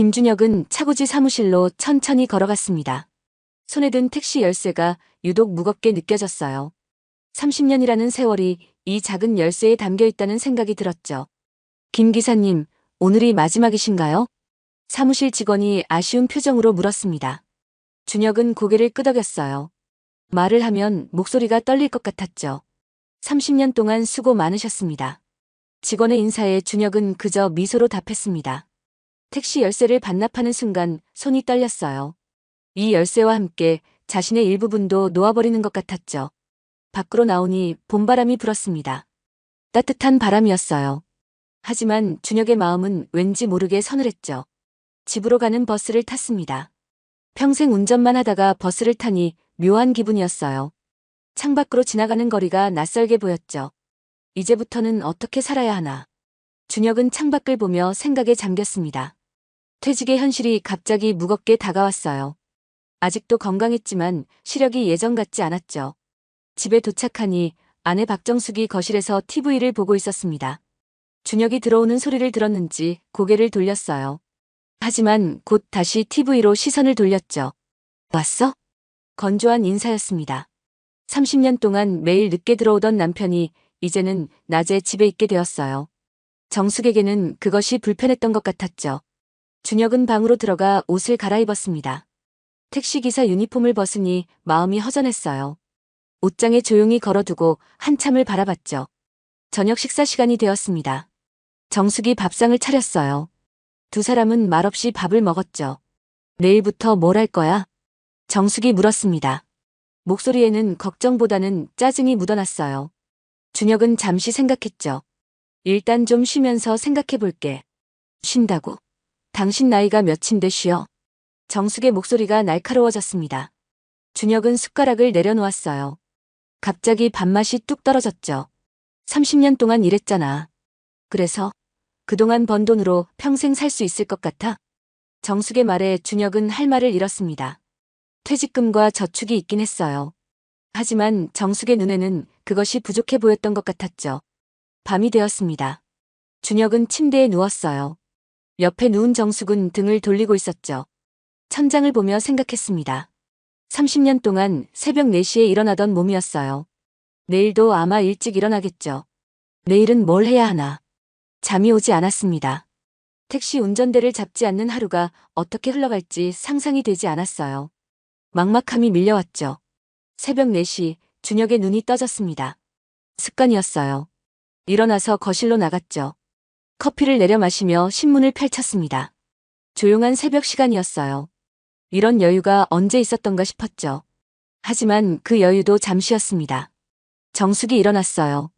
김준혁은 차고지 사무실로 천천히 걸어갔습니다. 손에 든 택시 열쇠가 유독 무겁게 느껴졌어요. 30년이라는 세월이 이 작은 열쇠에 담겨 있다는 생각이 들었죠. 김 기사님, 오늘이 마지막이신가요? 사무실 직원이 아쉬운 표정으로 물었습니다. 준혁은 고개를 끄덕였어요. 말을 하면 목소리가 떨릴 것 같았죠. 30년 동안 수고 많으셨습니다. 직원의 인사에 준혁은 그저 미소로 답했습니다. 택시 열쇠를 반납하는 순간 손이 떨렸어요. 이 열쇠와 함께 자신의 일부분도 놓아버리는 것 같았죠. 밖으로 나오니 봄바람이 불었습니다. 따뜻한 바람이었어요. 하지만 준혁의 마음은 왠지 모르게 서늘했죠. 집으로 가는 버스를 탔습니다. 평생 운전만 하다가 버스를 타니 묘한 기분이었어요. 창밖으로 지나가는 거리가 낯설게 보였죠. 이제부터는 어떻게 살아야 하나. 준혁은 창밖을 보며 생각에 잠겼습니다. 퇴직의 현실이 갑자기 무겁게 다가왔어요. 아직도 건강했지만 시력이 예전 같지 않았죠. 집에 도착하니 아내 박정숙이 거실에서 TV를 보고 있었습니다. 준혁이 들어오는 소리를 들었는지 고개를 돌렸어요. 하지만 곧 다시 TV로 시선을 돌렸죠. 왔어? 건조한 인사였습니다. 30년 동안 매일 늦게 들어오던 남편이 이제는 낮에 집에 있게 되었어요. 정숙에게는 그것이 불편했던 것 같았죠. 준혁은 방으로 들어가 옷을 갈아입었습니다. 택시기사 유니폼을 벗으니 마음이 허전했어요. 옷장에 조용히 걸어두고 한참을 바라봤죠. 저녁 식사 시간이 되었습니다. 정숙이 밥상을 차렸어요. 두 사람은 말없이 밥을 먹었죠. 내일부터 뭘 할 거야? 정숙이 물었습니다. 목소리에는 걱정보다는 짜증이 묻어났어요. 준혁은 잠시 생각했죠. 일단 좀 쉬면서 생각해 볼게. 쉰다고? 당신 나이가 몇인데 쉬어? 정숙의 목소리가 날카로워졌습니다. 준혁은 숟가락을 내려놓았어요. 갑자기 밥맛이 뚝 떨어졌죠. 30년 동안 일했잖아. 그래서 그동안 번 돈으로 평생 살 수 있을 것 같아? 정숙의 말에 준혁은 할 말을 잃었습니다. 퇴직금과 저축이 있긴 했어요. 하지만 정숙의 눈에는 그것이 부족해 보였던 것 같았죠. 밤이 되었습니다. 준혁은 침대에 누웠어요. 옆에 누운 정숙은 등을 돌리고 있었죠. 천장을 보며 생각했습니다. 30년 동안 새벽 4시에 일어나던 몸이었어요. 내일도 아마 일찍 일어나겠죠. 내일은 뭘 해야 하나. 잠이 오지 않았습니다. 택시 운전대를 잡지 않는 하루가 어떻게 흘러갈지 상상이 되지 않았어요. 막막함이 밀려왔죠. 새벽 4시 준혁의 눈이 떠졌습니다. 습관이었어요. 일어나서 거실로 나갔죠. 커피를 내려 마시며 신문을 펼쳤습니다. 조용한 새벽 시간이었어요. 이런 여유가 언제 있었던가 싶었죠. 하지만 그 여유도 잠시였습니다. 정숙이 일어났어요.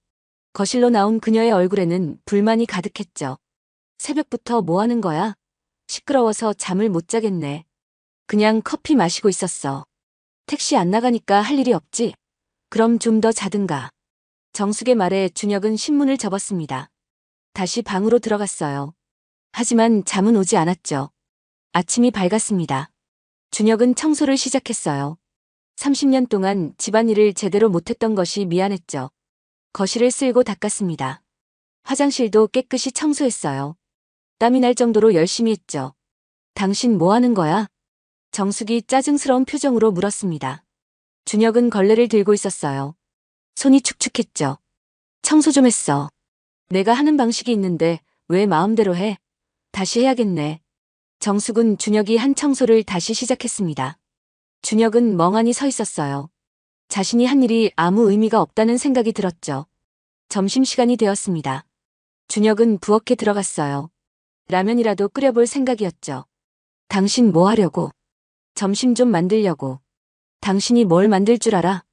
거실로 나온 그녀의 얼굴에는 불만이 가득했죠. 새벽부터 뭐 하는 거야? 시끄러워서 잠을 못 자겠네. 그냥 커피 마시고 있었어. 택시 안 나가니까 할 일이 없지? 그럼 좀 더 자든가. 정숙의 말에 준혁은 신문을 접었습니다. 다시 방으로 들어갔어요. 하지만 잠은 오지 않았죠. 아침이 밝았습니다. 준혁은 청소를 시작했어요. 30년 동안 집안일을 제대로 못했던 것이 미안했죠. 거실을 쓸고 닦았습니다. 화장실도 깨끗이 청소했어요. 땀이 날 정도로 열심히 했죠. 당신 뭐 하는 거야? 정숙이 짜증스러운 표정으로 물었습니다. 준혁은 걸레를 들고 있었어요. 손이 축축했죠. 청소 좀 했어. 내가 하는 방식이 있는데 왜 마음대로 해? 다시 해야겠네. 정숙은 준혁이 한 청소를 다시 시작했습니다. 준혁은 멍하니 서 있었어요. 자신이 한 일이 아무 의미가 없다는 생각이 들었죠. 점심시간이 되었습니다. 준혁은 부엌에 들어갔어요. 라면이라도 끓여볼 생각이었죠. 당신 뭐 하려고? 점심 좀 만들려고. 당신이 뭘 만들 줄 알아?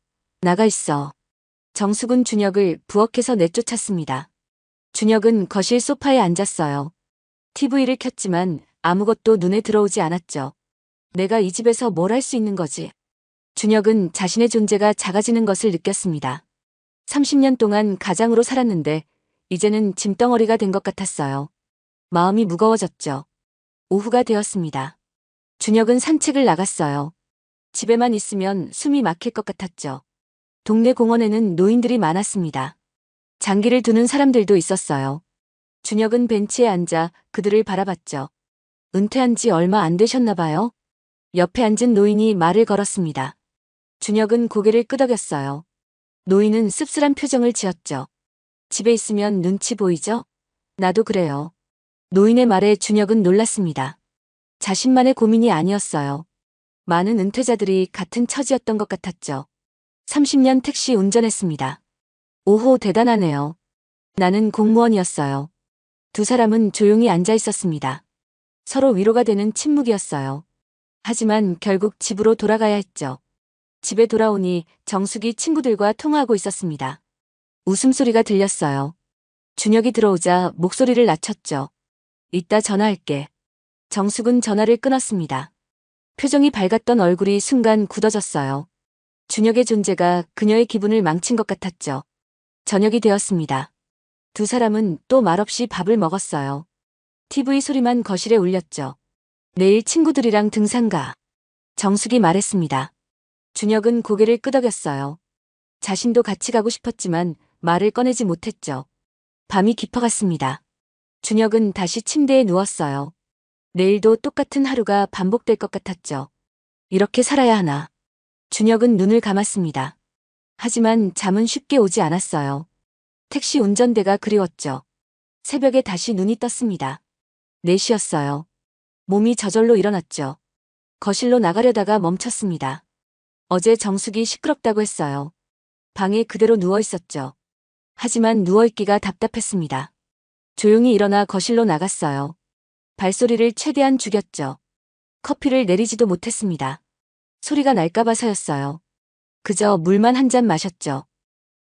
나가 있어. 정숙은 준혁을 부엌에서 내쫓았습니다. 준혁은 거실 소파에 앉았어요. TV를 켰지만 아무것도 눈에 들어오지 않았죠. 내가 이 집에서 뭘 할 수 있는 거지? 준혁은 자신의 존재가 작아지는 것을 느꼈습니다. 30년 동안 가장으로 살았는데 이제는 짐덩어리가 된 것 같았어요. 마음이 무거워졌죠. 오후가 되었습니다. 준혁은 산책을 나갔어요. 집에만 있으면 숨이 막힐 것 같았죠. 동네 공원에는 노인들이 많았습니다. 장기를 두는 사람들도 있었어요. 준혁은 벤치에 앉아 그들을 바라봤죠. 은퇴한 지 얼마 안 되셨나 봐요. 옆에 앉은 노인이 말을 걸었습니다. 준혁은 고개를 끄덕였어요. 노인은 씁쓸한 표정을 지었죠. 집에 있으면 눈치 보이죠? 나도 그래요. 노인의 말에 준혁은 놀랐습니다. 자신만의 고민이 아니었어요. 많은 은퇴자들이 같은 처지였던 것 같았죠. 30년 택시 운전했습니다. 오호, 대단하네요. 나는 공무원이었어요. 두 사람은 조용히 앉아 있었습니다. 서로 위로가 되는 침묵이었어요. 하지만 결국 집으로 돌아가야 했죠. 집에 돌아오니 정숙이 친구들과 통화하고 있었습니다. 웃음소리가 들렸어요. 준혁이 들어오자 목소리를 낮췄죠. 이따 전화할게. 정숙은 전화를 끊었습니다. 표정이 밝았던 얼굴이 순간 굳어졌어요. 준혁의 존재가 그녀의 기분을 망친 것 같았죠. 저녁이 되었습니다. 두 사람은 또 말없이 밥을 먹었어요. TV 소리만 거실에 울렸죠. 내일 친구들이랑 등산 가. 정숙이 말했습니다. 준혁은 고개를 끄덕였어요. 자신도 같이 가고 싶었지만 말을 꺼내지 못했죠. 밤이 깊어갔습니다. 준혁은 다시 침대에 누웠어요. 내일도 똑같은 하루가 반복될 것 같았죠. 이렇게 살아야 하나. 준혁은 눈을 감았습니다. 하지만 잠은 쉽게 오지 않았어요. 택시 운전대가 그리웠죠. 새벽에 다시 눈이 떴습니다. 4시였어요. 몸이 저절로 일어났죠. 거실로 나가려다가 멈췄습니다. 어제 정숙이 시끄럽다고 했어요. 방에 그대로 누워 있었죠. 하지만 누워있기가 답답했습니다. 조용히 일어나 거실로 나갔어요. 발소리를 최대한 죽였죠. 커피를 내리지도 못했습니다. 소리가 날까봐서였어요. 그저 물만 한 잔 마셨죠.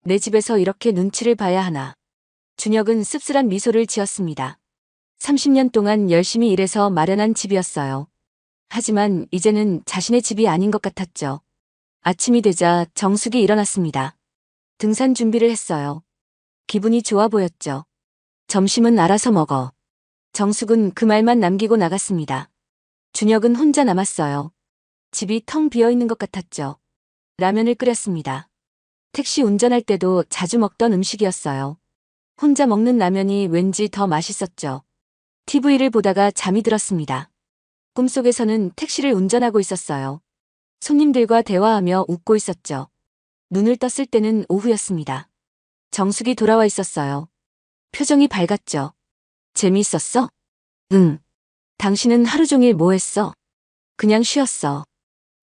내 집에서 이렇게 눈치를 봐야 하나. 준혁은 씁쓸한 미소를 지었습니다. 30년 동안 열심히 일해서 마련한 집이었어요. 하지만 이제는 자신의 집이 아닌 것 같았죠. 아침이 되자 정숙이 일어났습니다. 등산 준비를 했어요. 기분이 좋아 보였죠. 점심은 알아서 먹어. 정숙은 그 말만 남기고 나갔습니다. 준혁은 혼자 남았어요. 집이 텅 비어 있는 것 같았죠. 라면을 끓였습니다. 택시 운전할 때도 자주 먹던 음식이었어요. 혼자 먹는 라면이 왠지 더 맛있었죠. TV를 보다가 잠이 들었습니다. 꿈속에서는 택시를 운전하고 있었어요. 손님들과 대화하며 웃고 있었죠. 눈을 떴을 때는 오후였습니다. 정숙이 돌아와 있었어요. 표정이 밝았죠. 재미있었어? 응. 당신은 하루 종일 뭐 했어? 그냥 쉬었어.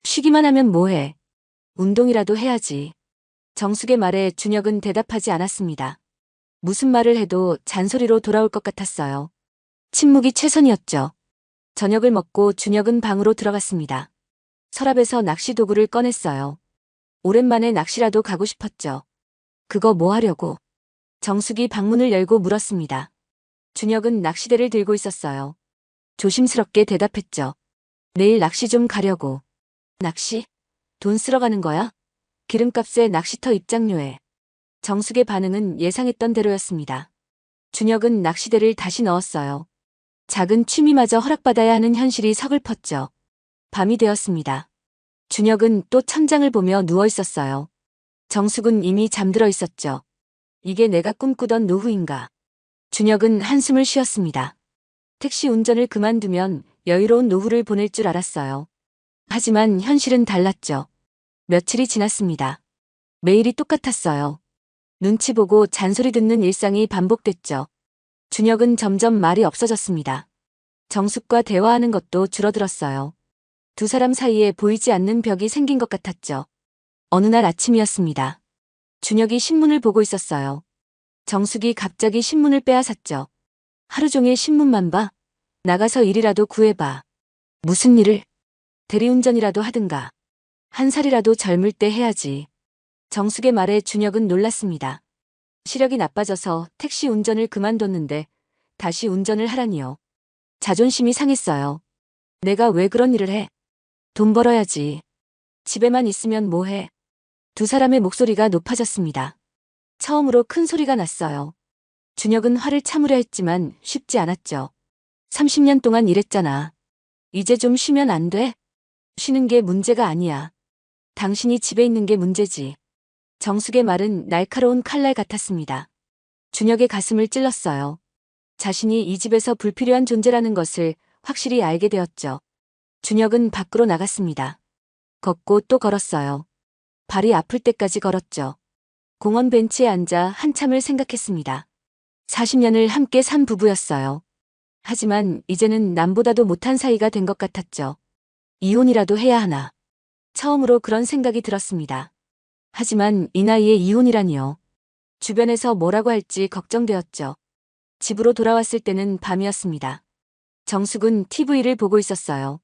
쉬기만 하면 뭐해? 운동이라도 해야지. 정숙의 말에 준혁은 대답하지 않았습니다. 무슨 말을 해도 잔소리로 돌아올 것 같았어요. 침묵이 최선이었죠. 저녁을 먹고 준혁은 방으로 들어갔습니다. 서랍에서 낚시 도구를 꺼냈어요. 오랜만에 낚시라도 가고 싶었죠. 그거 뭐 하려고? 정숙이 방문을 열고 물었습니다. 준혁은 낚시대를 들고 있었어요. 조심스럽게 대답했죠. 내일 낚시 좀 가려고. 낚시? 돈 쓰러 가는 거야? 기름값에 낚시터 입장료에. 정숙의 반응은 예상했던 대로였습니다. 준혁은 낚시대를 다시 넣었어요. 작은 취미마저 허락받아야 하는 현실이 서글펐죠. 밤이 되었습니다. 준혁은 또 천장을 보며 누워 있었어요. 정숙은 이미 잠들어 있었죠. 이게 내가 꿈꾸던 노후인가. 준혁은 한숨을 쉬었습니다. 택시 운전을 그만두면 여유로운 노후를 보낼 줄 알았어요. 하지만 현실은 달랐죠. 며칠이 지났습니다. 매일이 똑같았어요. 눈치 보고 잔소리 듣는 일상이 반복됐죠. 준혁은 점점 말이 없어졌습니다. 정숙과 대화하는 것도 줄어들었어요. 두 사람 사이에 보이지 않는 벽이 생긴 것 같았죠. 어느 날 아침이었습니다. 준혁이 신문을 보고 있었어요. 정숙이 갑자기 신문을 빼앗았죠. 하루 종일 신문만 봐. 나가서 일이라도 구해봐. 무슨 일을? 대리운전이라도 하든가. 한 살이라도 젊을 때 해야지. 정숙의 말에 준혁은 놀랐습니다. 시력이 나빠져서 택시 운전을 그만뒀는데 다시 운전을 하라니요. 자존심이 상했어요. 내가 왜 그런 일을 해? 돈 벌어야지. 집에만 있으면 뭐해? 두 사람의 목소리가 높아졌습니다. 처음으로 큰 소리가 났어요. 준혁은 화를 참으려 했지만 쉽지 않았죠. 30년 동안 일했잖아. 이제 좀 쉬면 안 돼? 쉬는 게 문제가 아니야. 당신이 집에 있는 게 문제지. 정숙의 말은 날카로운 칼날 같았습니다. 준혁의 가슴을 찔렀어요. 자신이 이 집에서 불필요한 존재라는 것을 확실히 알게 되었죠. 준혁은 밖으로 나갔습니다. 걷고 또 걸었어요. 발이 아플 때까지 걸었죠. 공원 벤치에 앉아 한참을 생각했습니다. 40년을 함께 산 부부였어요. 하지만 이제는 남보다도 못한 사이가 된 것 같았죠. 이혼이라도 해야 하나. 처음으로 그런 생각이 들었습니다. 하지만 이 나이에 이혼이라니요. 주변에서 뭐라고 할지 걱정되었죠. 집으로 돌아왔을 때는 밤이었습니다. 정숙은 TV를 보고 있었어요.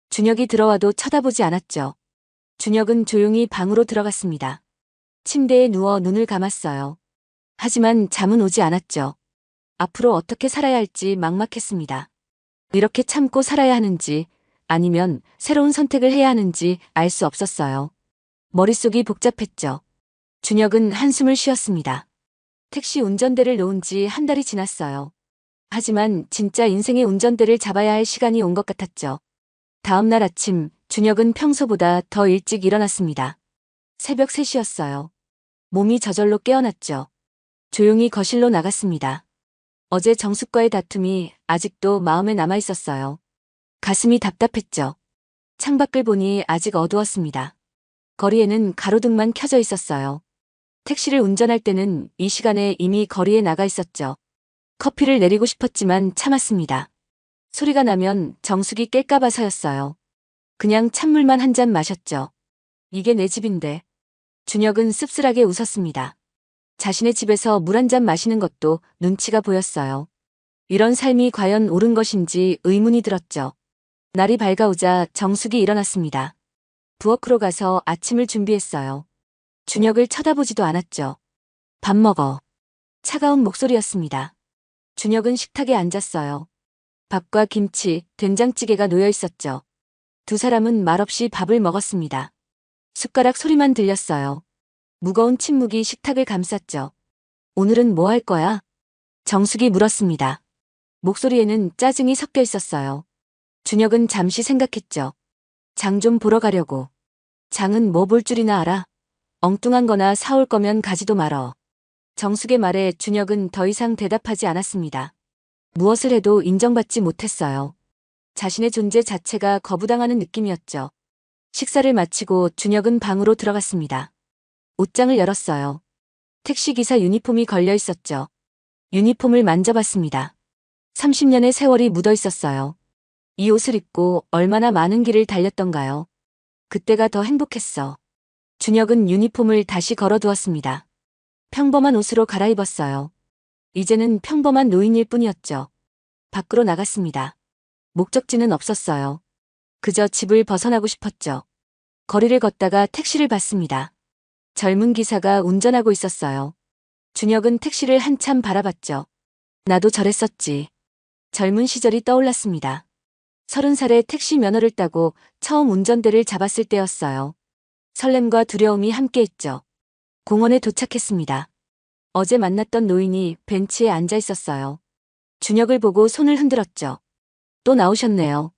준혁이 들어와도 쳐다보지 않았죠. 준혁은 조용히 방으로 들어갔습니다. 침대에 누워 눈을 감았어요. 하지만 잠은 오지 않았죠. 앞으로 어떻게 살아야 할지 막막했습니다. 이렇게 참고 살아야 하는지 아니면 새로운 선택을 해야 하는지 알 수 없었어요. 머릿속이 복잡했죠. 준혁은 한숨을 쉬었습니다. 택시 운전대를 놓은 지 한 달이 지났어요. 하지만 진짜 인생의 운전대를 잡아야 할 시간이 온 것 같았죠. 다음 날 아침, 준혁은 평소보다 더 일찍 일어났습니다. 새벽 3시였어요. 몸이 저절로 깨어났죠. 조용히 거실로 나갔습니다. 어제 정숙과의 다툼이 아직도 마음에 남아 있었어요. 가슴이 답답했죠. 창밖을 보니 아직 어두웠습니다. 거리에는 가로등만 켜져 있었어요. 택시를 운전할 때는 이 시간에 이미 거리에 나가 있었죠. 커피를 내리고 싶었지만 참았습니다. 소리가 나면 정숙이 깰까 봐서였어요. 그냥 찬물만 한 잔 마셨죠. 이게 내 집인데. 준혁은 씁쓸하게 웃었습니다. 자신의 집에서 물 한 잔 마시는 것도 눈치가 보였어요. 이런 삶이 과연 옳은 것인지 의문이 들었죠. 날이 밝아오자 정숙이 일어났습니다. 부엌으로 가서 아침을 준비했어요. 준혁을 쳐다보지도 않았죠. 밥 먹어. 차가운 목소리였습니다. 준혁은 식탁에 앉았어요. 밥과 김치, 된장찌개가 놓여 있었죠. 두 사람은 말없이 밥을 먹었습니다. 숟가락 소리만 들렸어요. 무거운 침묵이 식탁을 감쌌죠. 오늘은 뭐 할 거야? 정숙이 물었습니다. 목소리에는 짜증이 섞여 있었어요. 준혁은 잠시 생각했죠. 장 좀 보러 가려고. 장은 뭐 볼 줄이나 알아? 엉뚱한 거나 사올 거면 가지도 말어. 정숙의 말에 준혁은 더 이상 대답하지 않았습니다. 무엇을 해도 인정받지 못했어요. 자신의 존재 자체가 거부당하는 느낌이었죠. 식사를 마치고 준혁은 방으로 들어갔습니다. 옷장을 열었어요. 택시기사 유니폼이 걸려 있었죠. 유니폼을 만져봤습니다. 30년의 세월이 묻어 있었어요. 이 옷을 입고 얼마나 많은 길을 달렸던가요? 그때가 더 행복했어. 준혁은 유니폼을 다시 걸어두었습니다. 평범한 옷으로 갈아입었어요. 이제는 평범한 노인일 뿐이었죠. 밖으로 나갔습니다. 목적지는 없었어요. 그저 집을 벗어나고 싶었죠. 거리를 걷다가 택시를 봤습니다. 젊은 기사가 운전하고 있었어요. 준혁은 택시를 한참 바라봤죠. 나도 저랬었지. 젊은 시절이 떠올랐습니다. 30살에 택시 면허를 따고 처음 운전대를 잡았을 때였어요. 설렘과 두려움이 함께했죠. 공원에 도착했습니다. 어제 만났던 노인이 벤치에 앉아 있었어요. 준혁을 보고 손을 흔들었죠. 또 나오셨네요.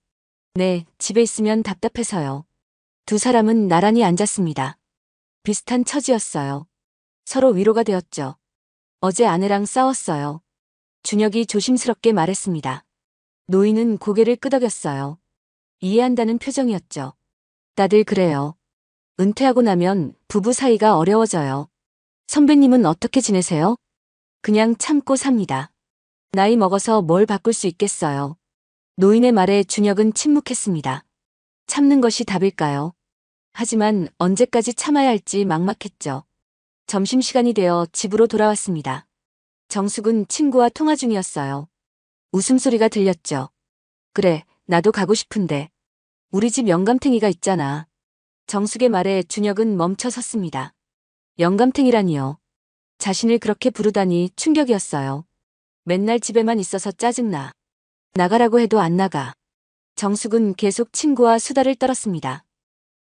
네, 집에 있으면 답답해서요. 두 사람은 나란히 앉았습니다. 비슷한 처지였어요. 서로 위로가 되었죠. 어제 아내랑 싸웠어요. 준혁이 조심스럽게 말했습니다. 노인은 고개를 끄덕였어요. 이해한다는 표정이었죠. 다들 그래요. 은퇴하고 나면 부부 사이가 어려워져요. 선배님은 어떻게 지내세요? 그냥 참고 삽니다. 나이 먹어서 뭘 바꿀 수 있겠어요. 노인의 말에 준혁은 침묵했습니다. 참는 것이 답일까요? 하지만 언제까지 참아야 할지 막막했죠. 점심시간이 되어 집으로 돌아왔습니다. 정숙은 친구와 통화 중이었어요. 웃음소리가 들렸죠. 그래, 나도 가고 싶은데. 우리 집 영감탱이가 있잖아. 정숙의 말에 준혁은 멈춰 섰습니다. 영감탱이라니요. 자신을 그렇게 부르다니 충격이었어요. 맨날 집에만 있어서 짜증나. 나가라고 해도 안 나가. 정숙은 계속 친구와 수다를 떨었습니다.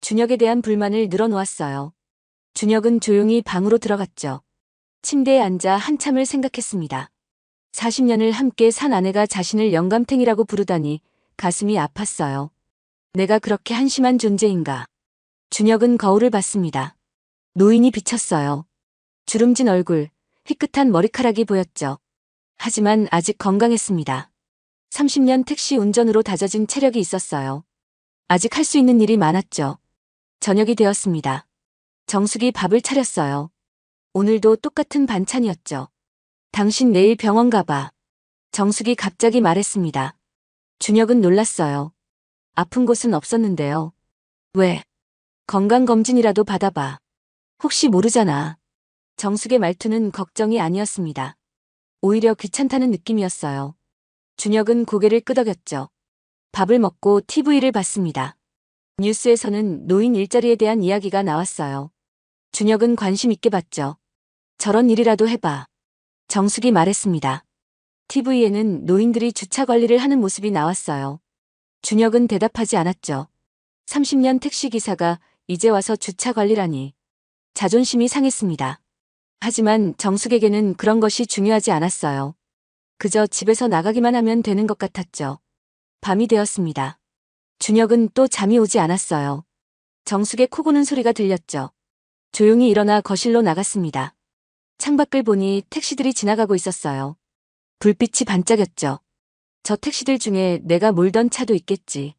준혁에 대한 불만을 늘어놓았어요. 준혁은 조용히 방으로 들어갔죠. 침대에 앉아 한참을 생각했습니다. 40년을 함께 산 아내가 자신을 영감탱이라고 부르다니 가슴이 아팠어요. 내가 그렇게 한심한 존재인가. 준혁은 거울을 봤습니다. 노인이 비쳤어요. 주름진 얼굴, 희끗한 머리카락이 보였죠. 하지만 아직 건강했습니다. 30년 택시 운전으로 다져진 체력이 있었어요. 아직 할 수 있는 일이 많았죠. 저녁이 되었습니다. 정숙이 밥을 차렸어요. 오늘도 똑같은 반찬이었죠. 당신 내일 병원 가봐. 정숙이 갑자기 말했습니다. 준혁은 놀랐어요. 아픈 곳은 없었는데요. 왜? 건강검진이라도 받아봐. 혹시 모르잖아. 정숙의 말투는 걱정이 아니었습니다. 오히려 귀찮다는 느낌이었어요. 준혁은 고개를 끄덕였죠. 밥을 먹고 TV를 봤습니다. 뉴스에서는 노인 일자리에 대한 이야기가 나왔어요. 준혁은 관심 있게 봤죠. 저런 일이라도 해봐. 정숙이 말했습니다. TV에는 노인들이 주차 관리를 하는 모습이 나왔어요. 준혁은 대답하지 않았죠. 30년 택시기사가 이제 와서 주차 관리라니. 자존심이 상했습니다. 하지만 정숙에게는 그런 것이 중요하지 않았어요. 그저 집에서 나가기만 하면 되는 것 같았죠. 밤이 되었습니다. 준혁은 또 잠이 오지 않았어요. 정숙의 코 고는 소리가 들렸죠. 조용히 일어나 거실로 나갔습니다. 창밖을 보니 택시들이 지나가고 있었어요. 불빛이 반짝였죠. 저 택시들 중에 내가 몰던 차도 있겠지.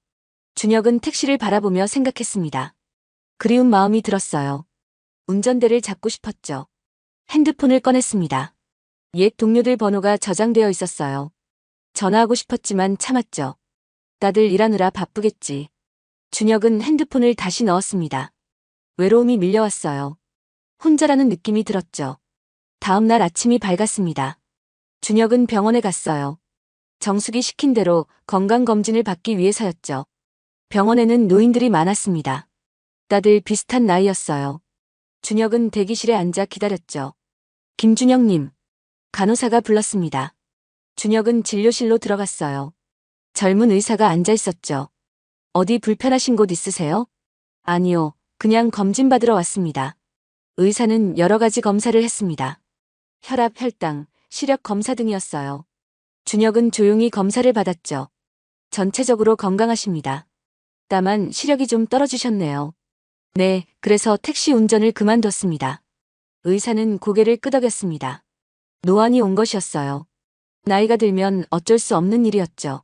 준혁은 택시를 바라보며 생각했습니다. 그리운 마음이 들었어요. 운전대를 잡고 싶었죠. 핸드폰을 꺼냈습니다. 옛 동료들 번호가 저장되어 있었어요. 전화하고 싶었지만 참았죠. 다들 일하느라 바쁘겠지. 준혁은 핸드폰을 다시 넣었습니다. 외로움이 밀려왔어요. 혼자라는 느낌이 들었죠. 다음 날 아침이 밝았습니다. 준혁은 병원에 갔어요. 정숙이 시킨 대로 건강검진을 받기 위해서였죠. 병원에는 노인들이 많았습니다. 다들 비슷한 나이였어요. 준혁은 대기실에 앉아 기다렸죠. 김준혁님. 간호사가 불렀습니다. 준혁은 진료실로 들어갔어요. 젊은 의사가 앉아 있었죠. 어디 불편하신 곳 있으세요? 아니요, 그냥 검진 받으러 왔습니다. 의사는 여러 가지 검사를 했습니다. 혈압, 혈당, 시력 검사 등이었어요. 준혁은 조용히 검사를 받았죠. 전체적으로 건강하십니다. 다만 시력이 좀 떨어지셨네요. 네, 그래서 택시 운전을 그만뒀습니다. 의사는 고개를 끄덕였습니다. 노안이 온 것이었어요. 나이가 들면 어쩔 수 없는 일이었죠.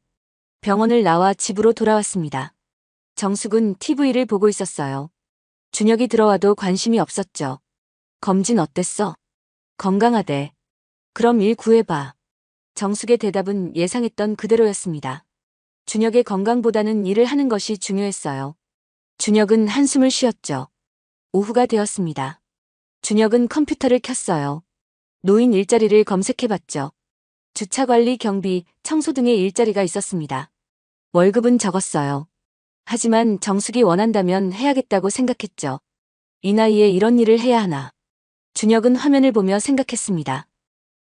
병원을 나와 집으로 돌아왔습니다. 정숙은 TV를 보고 있었어요. 준혁이 들어와도 관심이 없었죠. 검진 어땠어? 건강하대. 그럼 일 구해봐. 정숙의 대답은 예상했던 그대로였습니다. 준혁의 건강보다는 일을 하는 것이 중요했어요. 준혁은 한숨을 쉬었죠. 오후가 되었습니다. 준혁은 컴퓨터를 켰어요. 노인 일자리를 검색해봤죠. 주차관리, 경비, 청소 등의 일자리가 있었습니다. 월급은 적었어요. 하지만 정숙이 원한다면 해야겠다고 생각했죠. 이 나이에 이런 일을 해야 하나. 준혁은 화면을 보며 생각했습니다.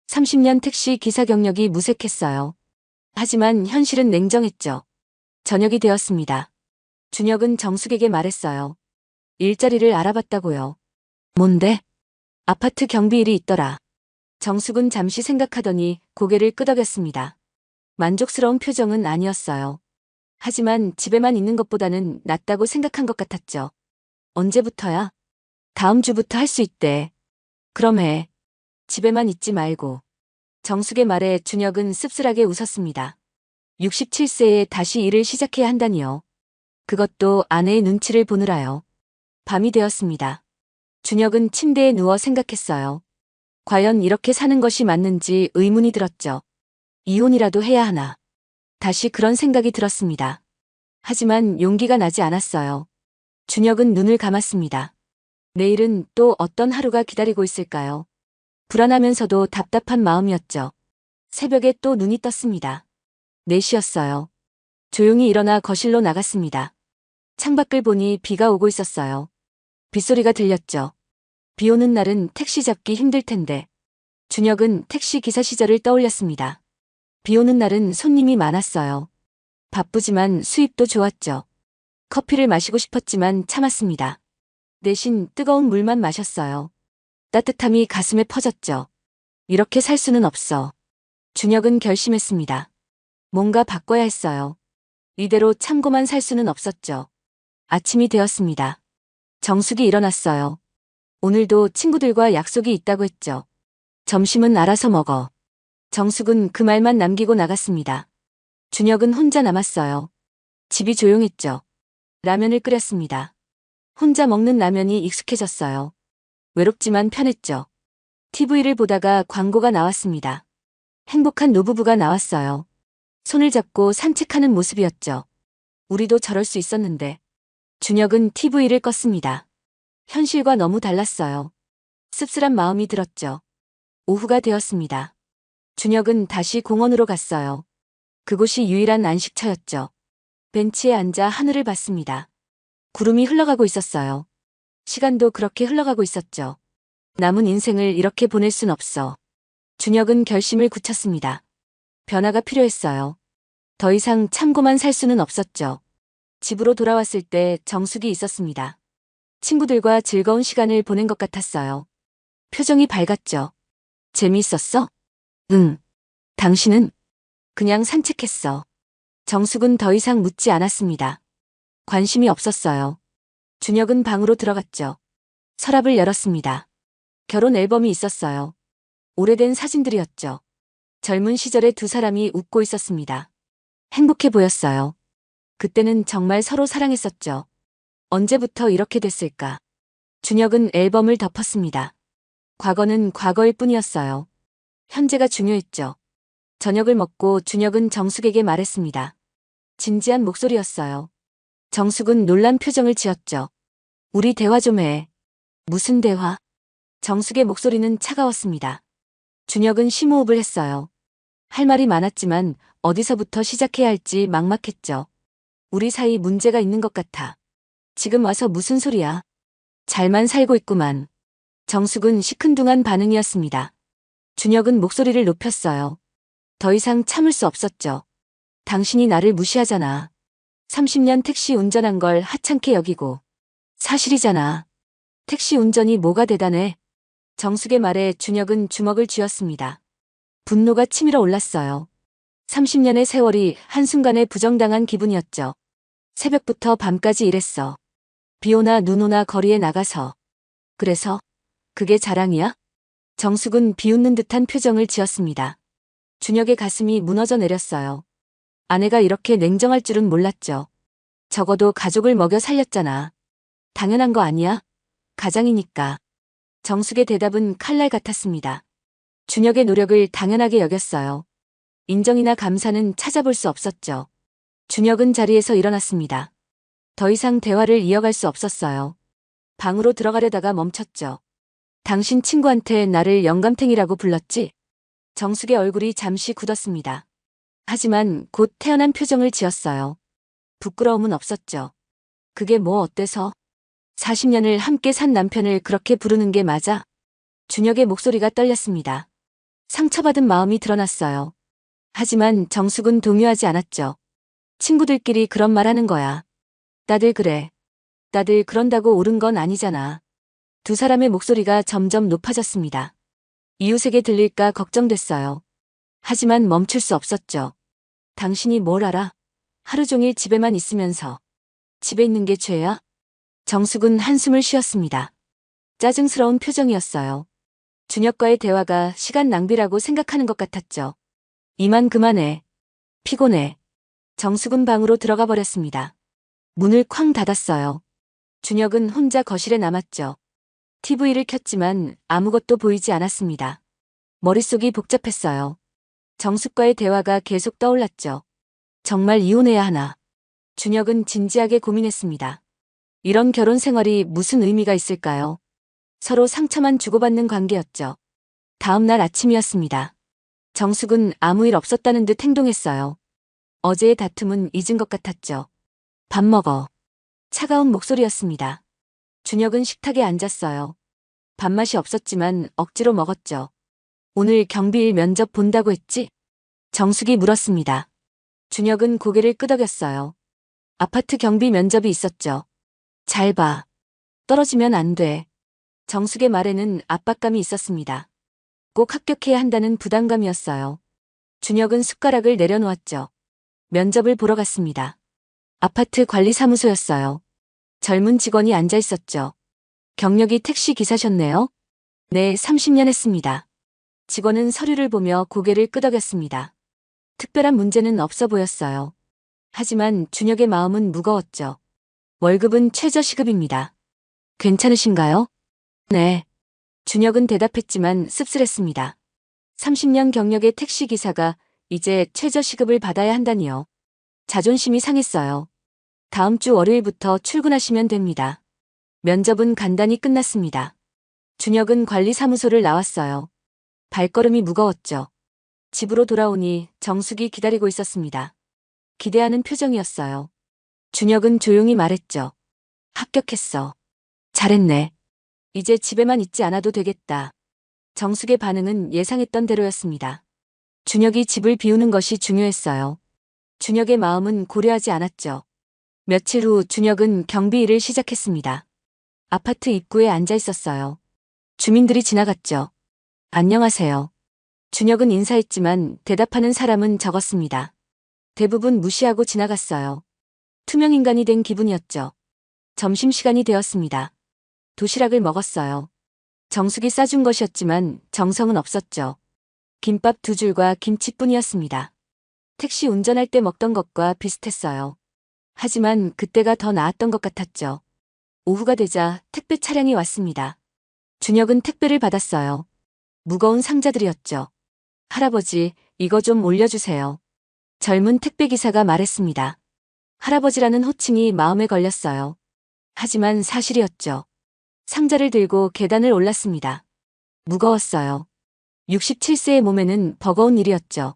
30년 택시 기사 경력이 무색했어요. 하지만 현실은 냉정했죠. 저녁이 되었습니다. 준혁은 정숙에게 말했어요. 일자리를 알아봤다고요. 뭔데? 아파트 경비 일이 있더라. 정숙은 잠시 생각하더니 고개를 끄덕였습니다. 만족스러운 표정은 아니었어요. 하지만 집에만 있는 것보다는 낫다고 생각한 것 같았죠. 언제부터야? 다음 주부터 할 수 있대. 그럼 해. 집에만 있지 말고. 정숙의 말에 준혁은 씁쓸하게 웃었습니다. 67세에 다시 일을 시작해야 한다니요. 그것도 아내의 눈치를 보느라요. 밤이 되었습니다. 준혁은 침대에 누워 생각했어요. 과연 이렇게 사는 것이 맞는지 의문이 들었죠. 이혼이라도 해야 하나. 다시 그런 생각이 들었습니다. 하지만 용기가 나지 않았어요. 준혁은 눈을 감았습니다. 내일은 또 어떤 하루가 기다리고 있을까요? 불안하면서도 답답한 마음이었죠. 새벽에 또 눈이 떴습니다. 4시였어요. 조용히 일어나 거실로 나갔습니다. 창밖을 보니 비가 오고 있었어요. 빗소리가 들렸죠. 비 오는 날은 택시 잡기 힘들 텐데. 준혁은 택시 기사 시절을 떠올렸습니다. 비 오는 날은 손님이 많았어요. 바쁘지만 수입도 좋았죠. 커피를 마시고 싶었지만 참았습니다. 대신 뜨거운 물만 마셨어요. 따뜻함이 가슴에 퍼졌죠. 이렇게 살 수는 없어. 준혁은 결심했습니다. 뭔가 바꿔야 했어요. 이대로 참고만 살 수는 없었죠. 아침이 되었습니다. 정숙이 일어났어요. 오늘도 친구들과 약속이 있다고 했죠. 점심은 알아서 먹어. 정숙은 그 말만 남기고 나갔습니다. 준혁은 혼자 남았어요. 집이 조용했죠. 라면을 끓였습니다. 혼자 먹는 라면이 익숙해졌어요. 외롭지만 편했죠. TV를 보다가 광고가 나왔습니다. 행복한 노부부가 나왔어요. 손을 잡고 산책하는 모습이었죠. 우리도 저럴 수 있었는데. 준혁은 TV를 껐습니다. 현실과 너무 달랐어요. 씁쓸한 마음이 들었죠. 오후가 되었습니다. 준혁은 다시 공원으로 갔어요. 그곳이 유일한 안식처였죠. 벤치에 앉아 하늘을 봤습니다. 구름이 흘러가고 있었어요. 시간도 그렇게 흘러가고 있었죠. 남은 인생을 이렇게 보낼 순 없어. 준혁은 결심을 굳혔습니다. 변화가 필요했어요. 더 이상 참고만 살 수는 없었죠. 집으로 돌아왔을 때 정숙이 있었습니다. 친구들과 즐거운 시간을 보낸 것 같았어요. 표정이 밝았죠. 재미있었어? 응. 당신은? 그냥 산책했어. 정숙은 더 이상 묻지 않았습니다. 관심이 없었어요. 준혁은 방으로 들어갔죠. 서랍을 열었습니다. 결혼 앨범이 있었어요. 오래된 사진들이었죠. 젊은 시절의 두 사람이 웃고 있었습니다. 행복해 보였어요. 그때는 정말 서로 사랑했었죠. 언제부터 이렇게 됐을까? 준혁은 앨범을 덮었습니다. 과거는 과거일 뿐이었어요. 현재가 중요했죠. 저녁을 먹고 준혁은 정숙에게 말했습니다. 진지한 목소리였어요. 정숙은 놀란 표정을 지었죠. 우리 대화 좀 해. 무슨 대화? 정숙의 목소리는 차가웠습니다. 준혁은 심호흡을 했어요. 할 말이 많았지만 어디서부터 시작해야 할지 막막했죠. 우리 사이 문제가 있는 것 같아. 지금 와서 무슨 소리야? 잘만 살고 있구만. 정숙은 시큰둥한 반응이었습니다. 준혁은 목소리를 높였어요. 더 이상 참을 수 없었죠. 당신이 나를 무시하잖아. 30년 택시 운전한 걸 하찮게 여기고. 사실이잖아. 택시 운전이 뭐가 대단해? 정숙의 말에 준혁은 주먹을 쥐었습니다. 분노가 치밀어 올랐어요. 30년의 세월이 한순간에 부정당한 기분이었죠. 새벽부터 밤까지 일했어. 비 오나 눈 오나 거리에 나가서. 그래서? 그게 자랑이야? 정숙은 비웃는 듯한 표정을 지었습니다. 준혁의 가슴이 무너져 내렸어요. 아내가 이렇게 냉정할 줄은 몰랐죠. 적어도 가족을 먹여 살렸잖아. 당연한 거 아니야? 가장이니까. 정숙의 대답은 칼날 같았습니다. 준혁의 노력을 당연하게 여겼어요. 인정이나 감사는 찾아볼 수 없었죠. 준혁은 자리에서 일어났습니다. 더 이상 대화를 이어갈 수 없었어요. 방으로 들어가려다가 멈췄죠. 당신 친구한테 나를 영감탱이라고 불렀지? 정숙의 얼굴이 잠시 굳었습니다. 하지만 곧 태연한 표정을 지었어요. 부끄러움은 없었죠. 그게 뭐 어때서? 40년을 함께 산 남편을 그렇게 부르는 게 맞아? 준혁의 목소리가 떨렸습니다. 상처받은 마음이 드러났어요. 하지만 정숙은 동요하지 않았죠. 친구들끼리 그런 말 하는 거야. 다들 그래. 다들 그런다고 옳은 건 아니잖아. 두 사람의 목소리가 점점 높아졌습니다. 이웃에게 들릴까 걱정됐어요. 하지만 멈출 수 없었죠. 당신이 뭘 알아? 하루 종일 집에만 있으면서. 집에 있는 게 죄야? 정숙은 한숨을 쉬었습니다. 짜증스러운 표정이었어요. 준혁과의 대화가 시간 낭비라고 생각하는 것 같았죠. 이만 그만해. 피곤해. 정숙은 방으로 들어가 버렸습니다. 문을 쾅 닫았어요. 준혁은 혼자 거실에 남았죠. TV를 켰지만 아무것도 보이지 않았습니다. 머릿속이 복잡했어요. 정숙과의 대화가 계속 떠올랐죠. 정말 이혼해야 하나. 준혁은 진지하게 고민했습니다. 이런 결혼 생활이 무슨 의미가 있을까요? 서로 상처만 주고받는 관계였죠. 다음 날 아침이었습니다. 정숙은 아무 일 없었다는 듯 행동했어요. 어제의 다툼은 잊은 것 같았죠. 밥 먹어. 차가운 목소리였습니다. 준혁은 식탁에 앉았어요. 밥맛이 없었지만 억지로 먹었죠. 오늘 경비일 면접 본다고 했지? 정숙이 물었습니다. 준혁은 고개를 끄덕였어요. 아파트 경비 면접이 있었죠. 잘 봐. 떨어지면 안 돼. 정숙의 말에는 압박감이 있었습니다. 꼭 합격해야 한다는 부담감이었어요. 준혁은 숟가락을 내려놓았죠. 면접을 보러 갔습니다. 아파트 관리사무소였어요. 젊은 직원이 앉아 있었죠. 경력이 택시 기사셨네요? 네, 30년 했습니다. 직원은 서류를 보며 고개를 끄덕였습니다. 특별한 문제는 없어 보였어요. 하지만 준혁의 마음은 무거웠죠. 월급은 최저시급입니다. 괜찮으신가요? 네. 준혁은 대답했지만 씁쓸했습니다. 30년 경력의 택시기사가 이제 최저시급을 받아야 한다니요. 자존심이 상했어요. 다음 주 월요일부터 출근하시면 됩니다. 면접은 간단히 끝났습니다. 준혁은 관리사무소를 나왔어요. 발걸음이 무거웠죠. 집으로 돌아오니 정숙이 기다리고 있었습니다. 기대하는 표정이었어요. 준혁은 조용히 말했죠. 합격했어. 잘했네. 이제 집에만 있지 않아도 되겠다. 정숙의 반응은 예상했던 대로였습니다. 준혁이 집을 비우는 것이 중요했어요. 준혁의 마음은 고려하지 않았죠. 며칠 후 준혁은 경비 일을 시작했습니다. 아파트 입구에 앉아 있었어요. 주민들이 지나갔죠. 안녕하세요. 준혁은 인사했지만 대답하는 사람은 적었습니다. 대부분 무시하고 지나갔어요. 투명인간이 된 기분이었죠. 점심시간이 되었습니다. 도시락을 먹었어요. 정숙이 싸준 것이었지만 정성은 없었죠. 김밥 2줄과 김치뿐이었습니다. 택시 운전할 때 먹던 것과 비슷했어요. 하지만 그때가 더 나았던 것 같았죠. 오후가 되자 택배 차량이 왔습니다. 준혁은 택배를 받았어요. 무거운 상자들이었죠. 할아버지, 이거 좀 올려주세요. 젊은 택배기사가 말했습니다. 할아버지라는 호칭이 마음에 걸렸어요. 하지만 사실이었죠. 상자를 들고 계단을 올랐습니다. 무거웠어요. 67세의 몸에는 버거운 일이었죠.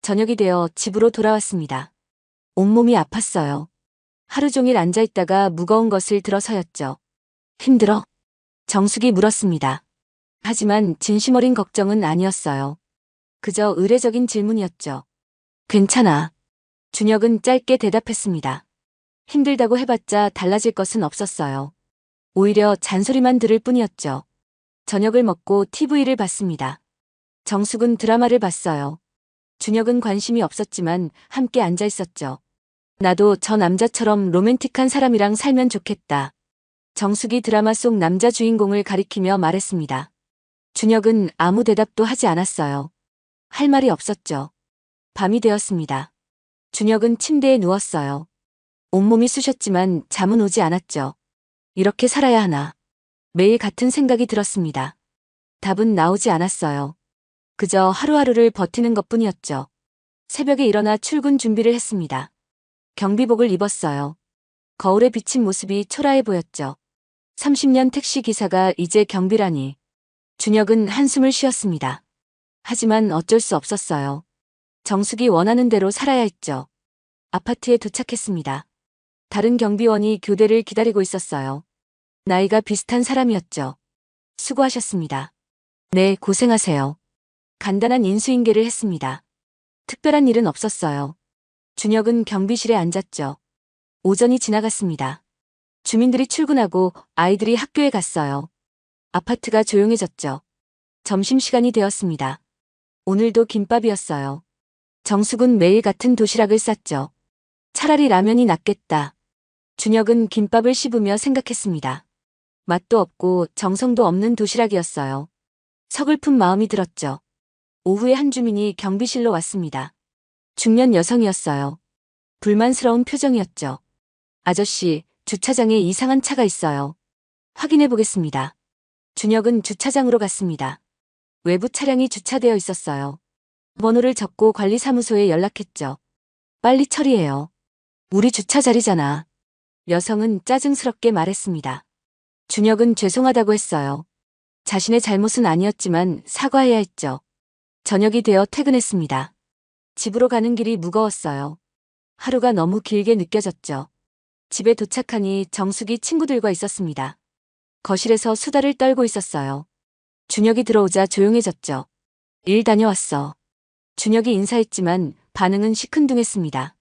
저녁이 되어 집으로 돌아왔습니다. 온몸이 아팠어요. 하루 종일 앉아있다가 무거운 것을 들어서였죠. 힘들어? 정숙이 물었습니다. 하지만 진심 어린 걱정은 아니었어요. 그저 의례적인 질문이었죠. 괜찮아. 준혁은 짧게 대답했습니다. 힘들다고 해봤자 달라질 것은 없었어요. 오히려 잔소리만 들을 뿐이었죠. 저녁을 먹고 TV를 봤습니다. 정숙은 드라마를 봤어요. 준혁은 관심이 없었지만 함께 앉아 있었죠. 나도 저 남자처럼 로맨틱한 사람이랑 살면 좋겠다. 정숙이 드라마 속 남자 주인공을 가리키며 말했습니다. 준혁은 아무 대답도 하지 않았어요. 할 말이 없었죠. 밤이 되었습니다. 준혁은 침대에 누웠어요. 온몸이 쑤셨지만 잠은 오지 않았죠. 이렇게 살아야 하나. 매일 같은 생각이 들었습니다. 답은 나오지 않았어요. 그저 하루하루를 버티는 것뿐이었죠. 새벽에 일어나 출근 준비를 했습니다. 경비복을 입었어요. 거울에 비친 모습이 초라해 보였죠. 30년 택시 기사가 이제 경비라니. 준혁은 한숨을 쉬었습니다. 하지만 어쩔 수 없었어요. 정숙이 원하는 대로 살아야 했죠. 아파트에 도착했습니다. 다른 경비원이 교대를 기다리고 있었어요. 나이가 비슷한 사람이었죠. 수고하셨습니다. 네, 고생하세요. 간단한 인수인계를 했습니다. 특별한 일은 없었어요. 준혁은 경비실에 앉았죠. 오전이 지나갔습니다. 주민들이 출근하고 아이들이 학교에 갔어요. 아파트가 조용해졌죠. 점심시간이 되었습니다. 오늘도 김밥이었어요. 정숙은 매일 같은 도시락을 쌌죠. 차라리 라면이 낫겠다. 준혁은 김밥을 씹으며 생각했습니다. 맛도 없고 정성도 없는 도시락이었어요. 서글픈 마음이 들었죠. 오후에 한 주민이 경비실로 왔습니다. 중년 여성이었어요. 불만스러운 표정이었죠. 아저씨, 주차장에 이상한 차가 있어요. 확인해 보겠습니다. 준혁은 주차장으로 갔습니다. 외부 차량이 주차되어 있었어요. 번호를 적고 관리사무소에 연락했죠. 빨리 처리해요. 우리 주차 자리잖아. 여성은 짜증스럽게 말했습니다. 준혁은 죄송하다고 했어요. 자신의 잘못은 아니었지만 사과해야 했죠. 저녁이 되어 퇴근했습니다. 집으로 가는 길이 무거웠어요. 하루가 너무 길게 느껴졌죠. 집에 도착하니 정숙이 친구들과 있었습니다. 거실에서 수다를 떨고 있었어요. 준혁이 들어오자 조용해졌죠. 일 다녀왔어. 준혁이 인사했지만 반응은 시큰둥했습니다.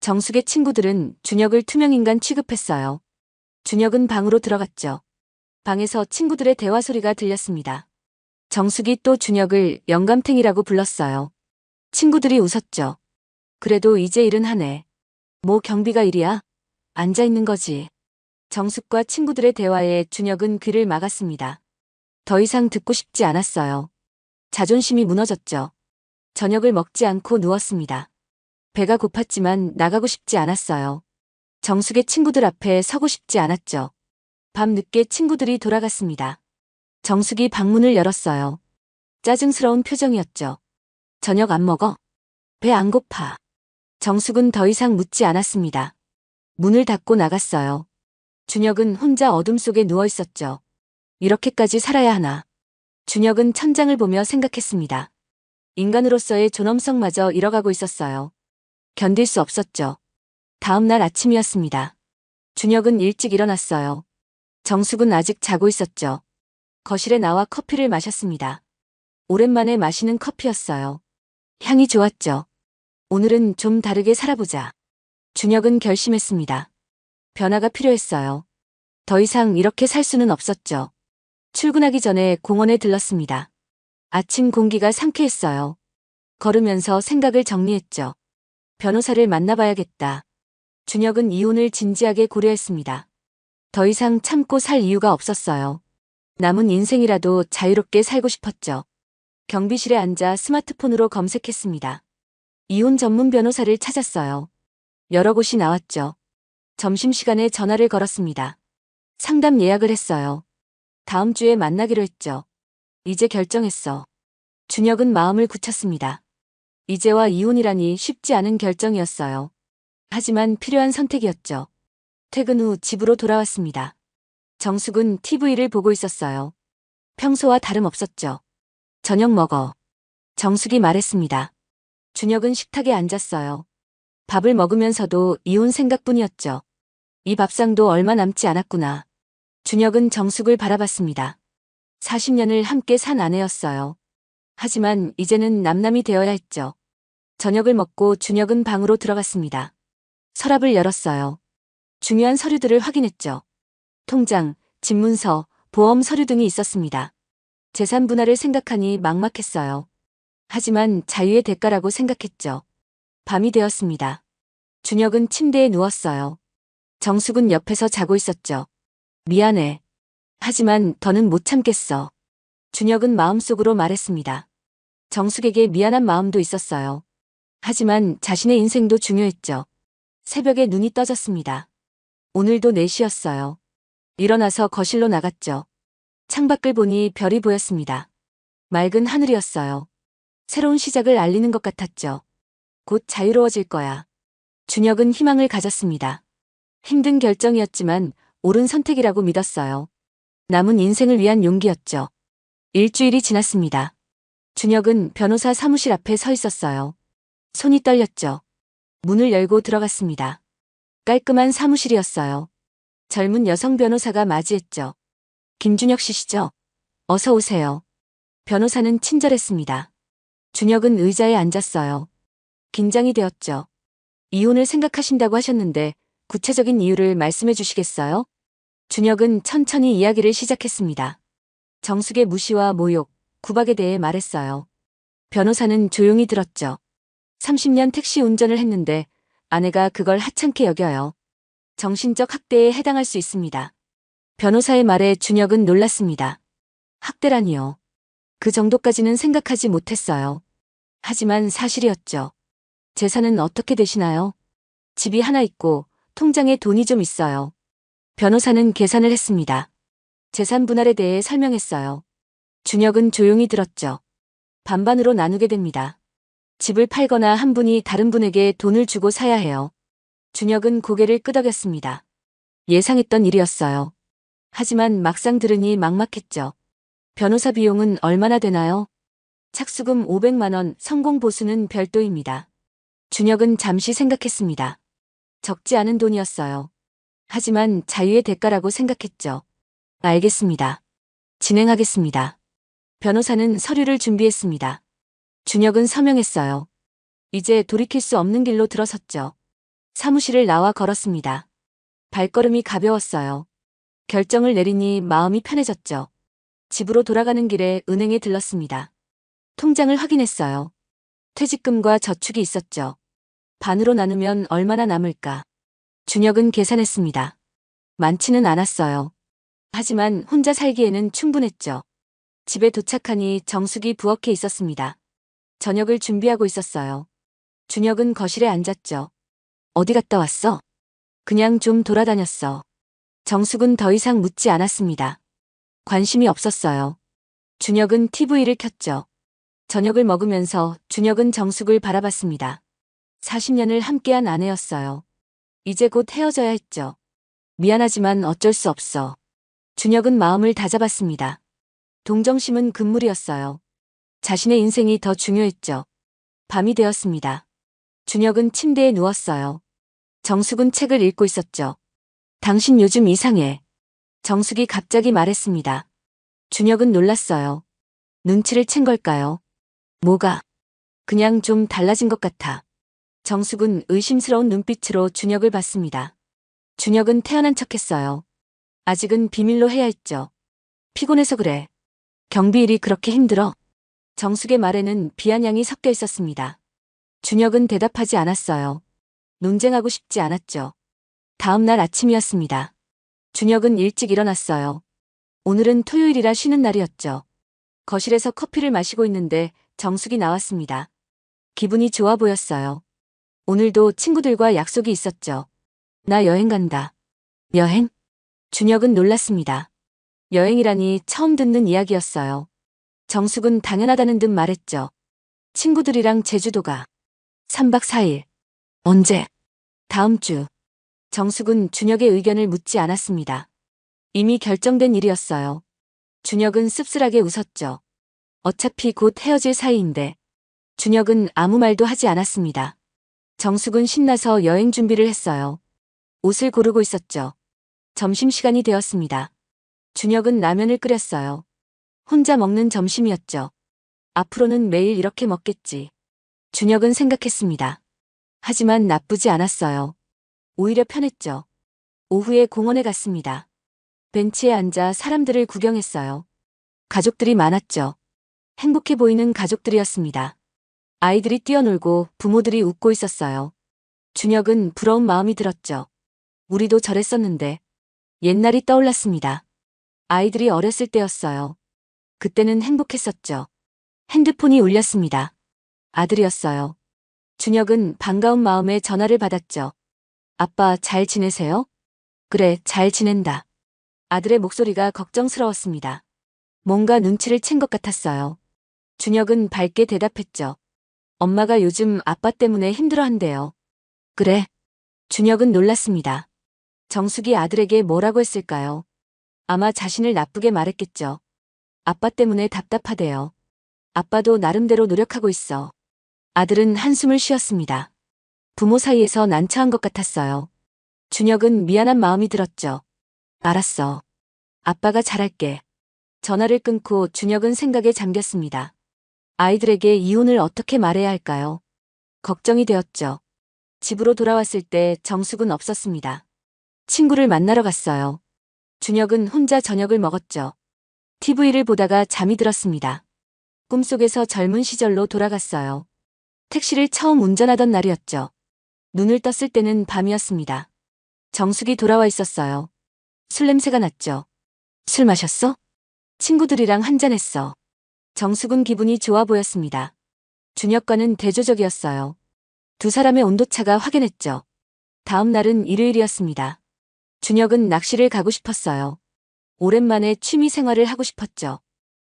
정숙의 친구들은 준혁을 투명인간 취급했어요. 준혁은 방으로 들어갔죠. 방에서 친구들의 대화 소리가 들렸습니다. 정숙이 또 준혁을 영감탱이라고 불렀어요. 친구들이 웃었죠. 그래도 이제 일은 하네. 뭐 경비가 일이야? 앉아있는 거지. 정숙과 친구들의 대화에 준혁은 귀를 막았습니다. 더 이상 듣고 싶지 않았어요. 자존심이 무너졌죠. 저녁을 먹지 않고 누웠습니다. 배가 고팠지만 나가고 싶지 않았어요. 정숙의 친구들 앞에 서고 싶지 않았죠. 밤 늦게 친구들이 돌아갔습니다. 정숙이 방문을 열었어요. 짜증스러운 표정이었죠. 저녁 안 먹어? 배 안 고파. 정숙은 더 이상 묻지 않았습니다. 문을 닫고 나갔어요. 준혁은 혼자 어둠 속에 누워 있었죠. 이렇게까지 살아야 하나. 준혁은 천장을 보며 생각했습니다. 인간으로서의 존엄성마저 잃어가고 있었어요. 견딜 수 없었죠. 다음 날 아침이었습니다. 준혁은 일찍 일어났어요. 정숙은 아직 자고 있었죠. 거실에 나와 커피를 마셨습니다. 오랜만에 마시는 커피였어요. 향이 좋았죠. 오늘은 좀 다르게 살아보자. 준혁은 결심했습니다. 변화가 필요했어요. 더 이상 이렇게 살 수는 없었죠. 출근하기 전에 공원에 들렀습니다. 아침 공기가 상쾌했어요. 걸으면서 생각을 정리했죠. 변호사를 만나봐야겠다. 준혁은 이혼을 진지하게 고려했습니다. 더 이상 참고 살 이유가 없었어요. 남은 인생이라도 자유롭게 살고 싶었죠. 경비실에 앉아 스마트폰으로 검색했습니다. 이혼 전문 변호사를 찾았어요. 여러 곳이 나왔죠. 점심시간에 전화를 걸었습니다. 상담 예약을 했어요. 다음 주에 만나기로 했죠. 이제 결정했어. 준혁은 마음을 굳혔습니다. 이제와 이혼이라니 쉽지 않은 결정이었어요. 하지만 필요한 선택이었죠. 퇴근 후 집으로 돌아왔습니다. 정숙은 TV를 보고 있었어요. 평소와 다름없었죠. 저녁 먹어. 정숙이 말했습니다. 준혁은 식탁에 앉았어요. 밥을 먹으면서도 이혼 생각뿐이었죠. 이 밥상도 얼마 남지 않았구나. 준혁은 정숙을 바라봤습니다. 40년을 함께 산 아내였어요. 하지만 이제는 남남이 되어야 했죠. 저녁을 먹고 준혁은 방으로 들어갔습니다. 서랍을 열었어요. 중요한 서류들을 확인했죠. 통장, 집문서, 보험 서류 등이 있었습니다. 재산 분할을 생각하니 막막했어요. 하지만 자유의 대가라고 생각했죠. 밤이 되었습니다. 준혁은 침대에 누웠어요. 정숙은 옆에서 자고 있었죠. 미안해. 하지만 더는 못 참겠어. 준혁은 마음속으로 말했습니다. 정숙에게 미안한 마음도 있었어요. 하지만 자신의 인생도 중요했죠. 새벽에 눈이 떠졌습니다. 오늘도 4시였어요. 일어나서 거실로 나갔죠. 창밖을 보니 별이 보였습니다. 맑은 하늘이었어요. 새로운 시작을 알리는 것 같았죠. 곧 자유로워질 거야. 준혁은 희망을 가졌습니다. 힘든 결정이었지만 옳은 선택이라고 믿었어요. 남은 인생을 위한 용기였죠. 일주일이 지났습니다. 준혁은 변호사 사무실 앞에 서 있었어요. 손이 떨렸죠. 문을 열고 들어갔습니다. 깔끔한 사무실이었어요. 젊은 여성 변호사가 맞이했죠. 김준혁 씨시죠? 어서 오세요. 변호사는 친절했습니다. 준혁은 의자에 앉았어요. 긴장이 되었죠. 이혼을 생각하신다고 하셨는데 구체적인 이유를 말씀해 주시겠어요? 준혁은 천천히 이야기를 시작했습니다. 정숙의 무시와 모욕, 구박에 대해 말했어요. 변호사는 조용히 들었죠. 30년 택시 운전을 했는데 아내가 그걸 하찮게 여겨요. 정신적 학대에 해당할 수 있습니다. 변호사의 말에 준혁은 놀랐습니다. 학대라니요. 그 정도까지는 생각하지 못했어요. 하지만 사실이었죠. 재산은 어떻게 되시나요? 집이 하나 있고 통장에 돈이 좀 있어요. 변호사는 계산을 했습니다. 재산 분할에 대해 설명했어요. 준혁은 조용히 들었죠. 반반으로 나누게 됩니다. 집을 팔거나 한 분이 다른 분에게 돈을 주고 사야 해요. 준혁은 고개를 끄덕였습니다. 예상했던 일이었어요. 하지만 막상 들으니 막막했죠. 변호사 비용은 얼마나 되나요? 착수금 500만 원, 성공 보수는 별도입니다. 준혁은 잠시 생각했습니다. 적지 않은 돈이었어요. 하지만 자유의 대가라고 생각했죠. 알겠습니다. 진행하겠습니다. 변호사는 서류를 준비했습니다. 준혁은 서명했어요. 이제 돌이킬 수 없는 길로 들어섰죠. 사무실을 나와 걸었습니다. 발걸음이 가벼웠어요. 결정을 내리니 마음이 편해졌죠. 집으로 돌아가는 길에 은행에 들렀습니다. 통장을 확인했어요. 퇴직금과 저축이 있었죠. 반으로 나누면 얼마나 남을까? 준혁은 계산했습니다. 많지는 않았어요. 하지만 혼자 살기에는 충분했죠. 집에 도착하니 정숙이 부엌에 있었습니다. 저녁을 준비하고 있었어요. 준혁은 거실에 앉았죠. 어디 갔다 왔어? 그냥 좀 돌아다녔어. 정숙은 더 이상 묻지 않았습니다. 관심이 없었어요. 준혁은 TV를 켰죠. 저녁을 먹으면서 준혁은 정숙을 바라봤습니다. 40년을 함께한 아내였어요. 이제 곧 헤어져야 했죠. 미안하지만 어쩔 수 없어. 준혁은 마음을 다잡았습니다. 동정심은 금물이었어요. 자신의 인생이 더 중요했죠. 밤이 되었습니다. 준혁은 침대에 누웠어요. 정숙은 책을 읽고 있었죠. 당신 요즘 이상해. 정숙이 갑자기 말했습니다. 준혁은 놀랐어요. 눈치를 챈 걸까요? 뭐가? 그냥 좀 달라진 것 같아. 정숙은 의심스러운 눈빛으로 준혁을 봤습니다. 준혁은 태연한 척했어요. 아직은 비밀로 해야 했죠. 피곤해서 그래. 경비 일이 그렇게 힘들어? 정숙의 말에는 비아냥이 섞여 있었습니다. 준혁은 대답하지 않았어요. 논쟁하고 싶지 않았죠. 다음 날 아침이었습니다. 준혁은 일찍 일어났어요. 오늘은 토요일이라 쉬는 날이었죠. 거실에서 커피를 마시고 있는데 정숙이 나왔습니다. 기분이 좋아 보였어요. 오늘도 친구들과 약속이 있었죠. 나 여행 간다. 여행? 준혁은 놀랐습니다. 여행이라니 처음 듣는 이야기였어요. 정숙은 당연하다는 듯 말했죠. 친구들이랑 제주도 가. 3박 4일. 언제? 다음 주. 정숙은 준혁의 의견을 묻지 않았습니다. 이미 결정된 일이었어요. 준혁은 씁쓸하게 웃었죠. 어차피 곧 헤어질 사이인데. 준혁은 아무 말도 하지 않았습니다. 정숙은 신나서 여행 준비를 했어요. 옷을 고르고 있었죠. 점심시간이 되었습니다. 준혁은 라면을 끓였어요. 혼자 먹는 점심이었죠. 앞으로는 매일 이렇게 먹겠지. 준혁은 생각했습니다. 하지만 나쁘지 않았어요. 오히려 편했죠. 오후에 공원에 갔습니다. 벤치에 앉아 사람들을 구경했어요. 가족들이 많았죠. 행복해 보이는 가족들이었습니다. 아이들이 뛰어놀고 부모들이 웃고 있었어요. 준혁은 부러운 마음이 들었죠. 우리도 저랬었는데. 옛날이 떠올랐습니다. 아이들이 어렸을 때였어요. 그때는 행복했었죠. 핸드폰이 울렸습니다. 아들이었어요. 준혁은 반가운 마음에 전화를 받았죠. 아빠 잘 지내세요? 그래, 잘 지낸다. 아들의 목소리가 걱정스러웠습니다. 뭔가 눈치를 챈 것 같았어요. 준혁은 밝게 대답했죠. 엄마가 요즘 아빠 때문에 힘들어한대요. 그래? 준혁은 놀랐습니다. 정숙이 아들에게 뭐라고 했을까요? 아마 자신을 나쁘게 말했겠죠. 아빠 때문에 답답하대요. 아빠도 나름대로 노력하고 있어. 아들은 한숨을 쉬었습니다. 부모 사이에서 난처한 것 같았어요. 준혁은 미안한 마음이 들었죠. 알았어. 아빠가 잘할게. 전화를 끊고 준혁은 생각에 잠겼습니다. 아이들에게 이혼을 어떻게 말해야 할까요? 걱정이 되었죠. 집으로 돌아왔을 때 정숙은 없었습니다. 친구를 만나러 갔어요. 준혁은 혼자 저녁을 먹었죠. TV를 보다가 잠이 들었습니다. 꿈속에서 젊은 시절로 돌아갔어요. 택시를 처음 운전하던 날이었죠. 눈을 떴을 때는 밤이었습니다. 정숙이 돌아와 있었어요. 술 냄새가 났죠. 술 마셨어? 친구들이랑 한잔했어. 정숙은 기분이 좋아 보였습니다. 준혁과는 대조적이었어요. 두 사람의 온도차가 확연했죠. 다음 날은 일요일이었습니다. 준혁은 낚시를 가고 싶었어요. 오랜만에 취미 생활을 하고 싶었죠.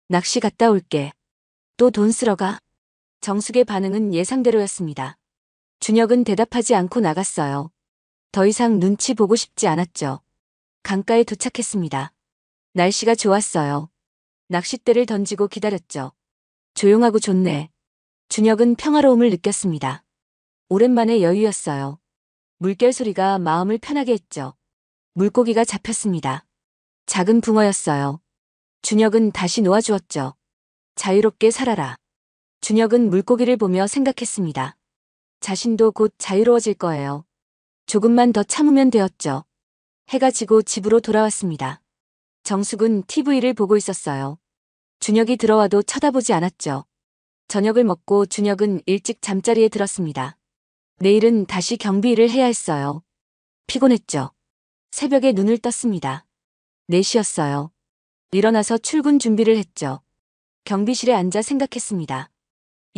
낚시 갔다 올게. 또 돈 쓰러 가? 정숙의 반응은 예상대로였습니다. 준혁은 대답하지 않고 나갔어요. 더 이상 눈치 보고 싶지 않았죠. 강가에 도착했습니다. 날씨가 좋았어요. 낚싯대를 던지고 기다렸죠. 조용하고 좋네. 준혁은 평화로움을 느꼈습니다. 오랜만에 여유였어요. 물결 소리가 마음을 편하게 했죠. 물고기가 잡혔습니다. 작은 붕어였어요. 준혁은 다시 놓아주었죠. 자유롭게 살아라. 준혁은 물고기를 보며 생각했습니다. 자신도 곧 자유로워질 거예요. 조금만 더 참으면 되었죠. 해가 지고 집으로 돌아왔습니다. 정숙은 TV를 보고 있었어요. 준혁이 들어와도 쳐다보지 않았죠. 저녁을 먹고 준혁은 일찍 잠자리에 들었습니다. 내일은 다시 경비 일을 해야 했어요. 피곤했죠. 새벽에 눈을 떴습니다. 4시였어요. 일어나서 출근 준비를 했죠. 경비실에 앉아 생각했습니다.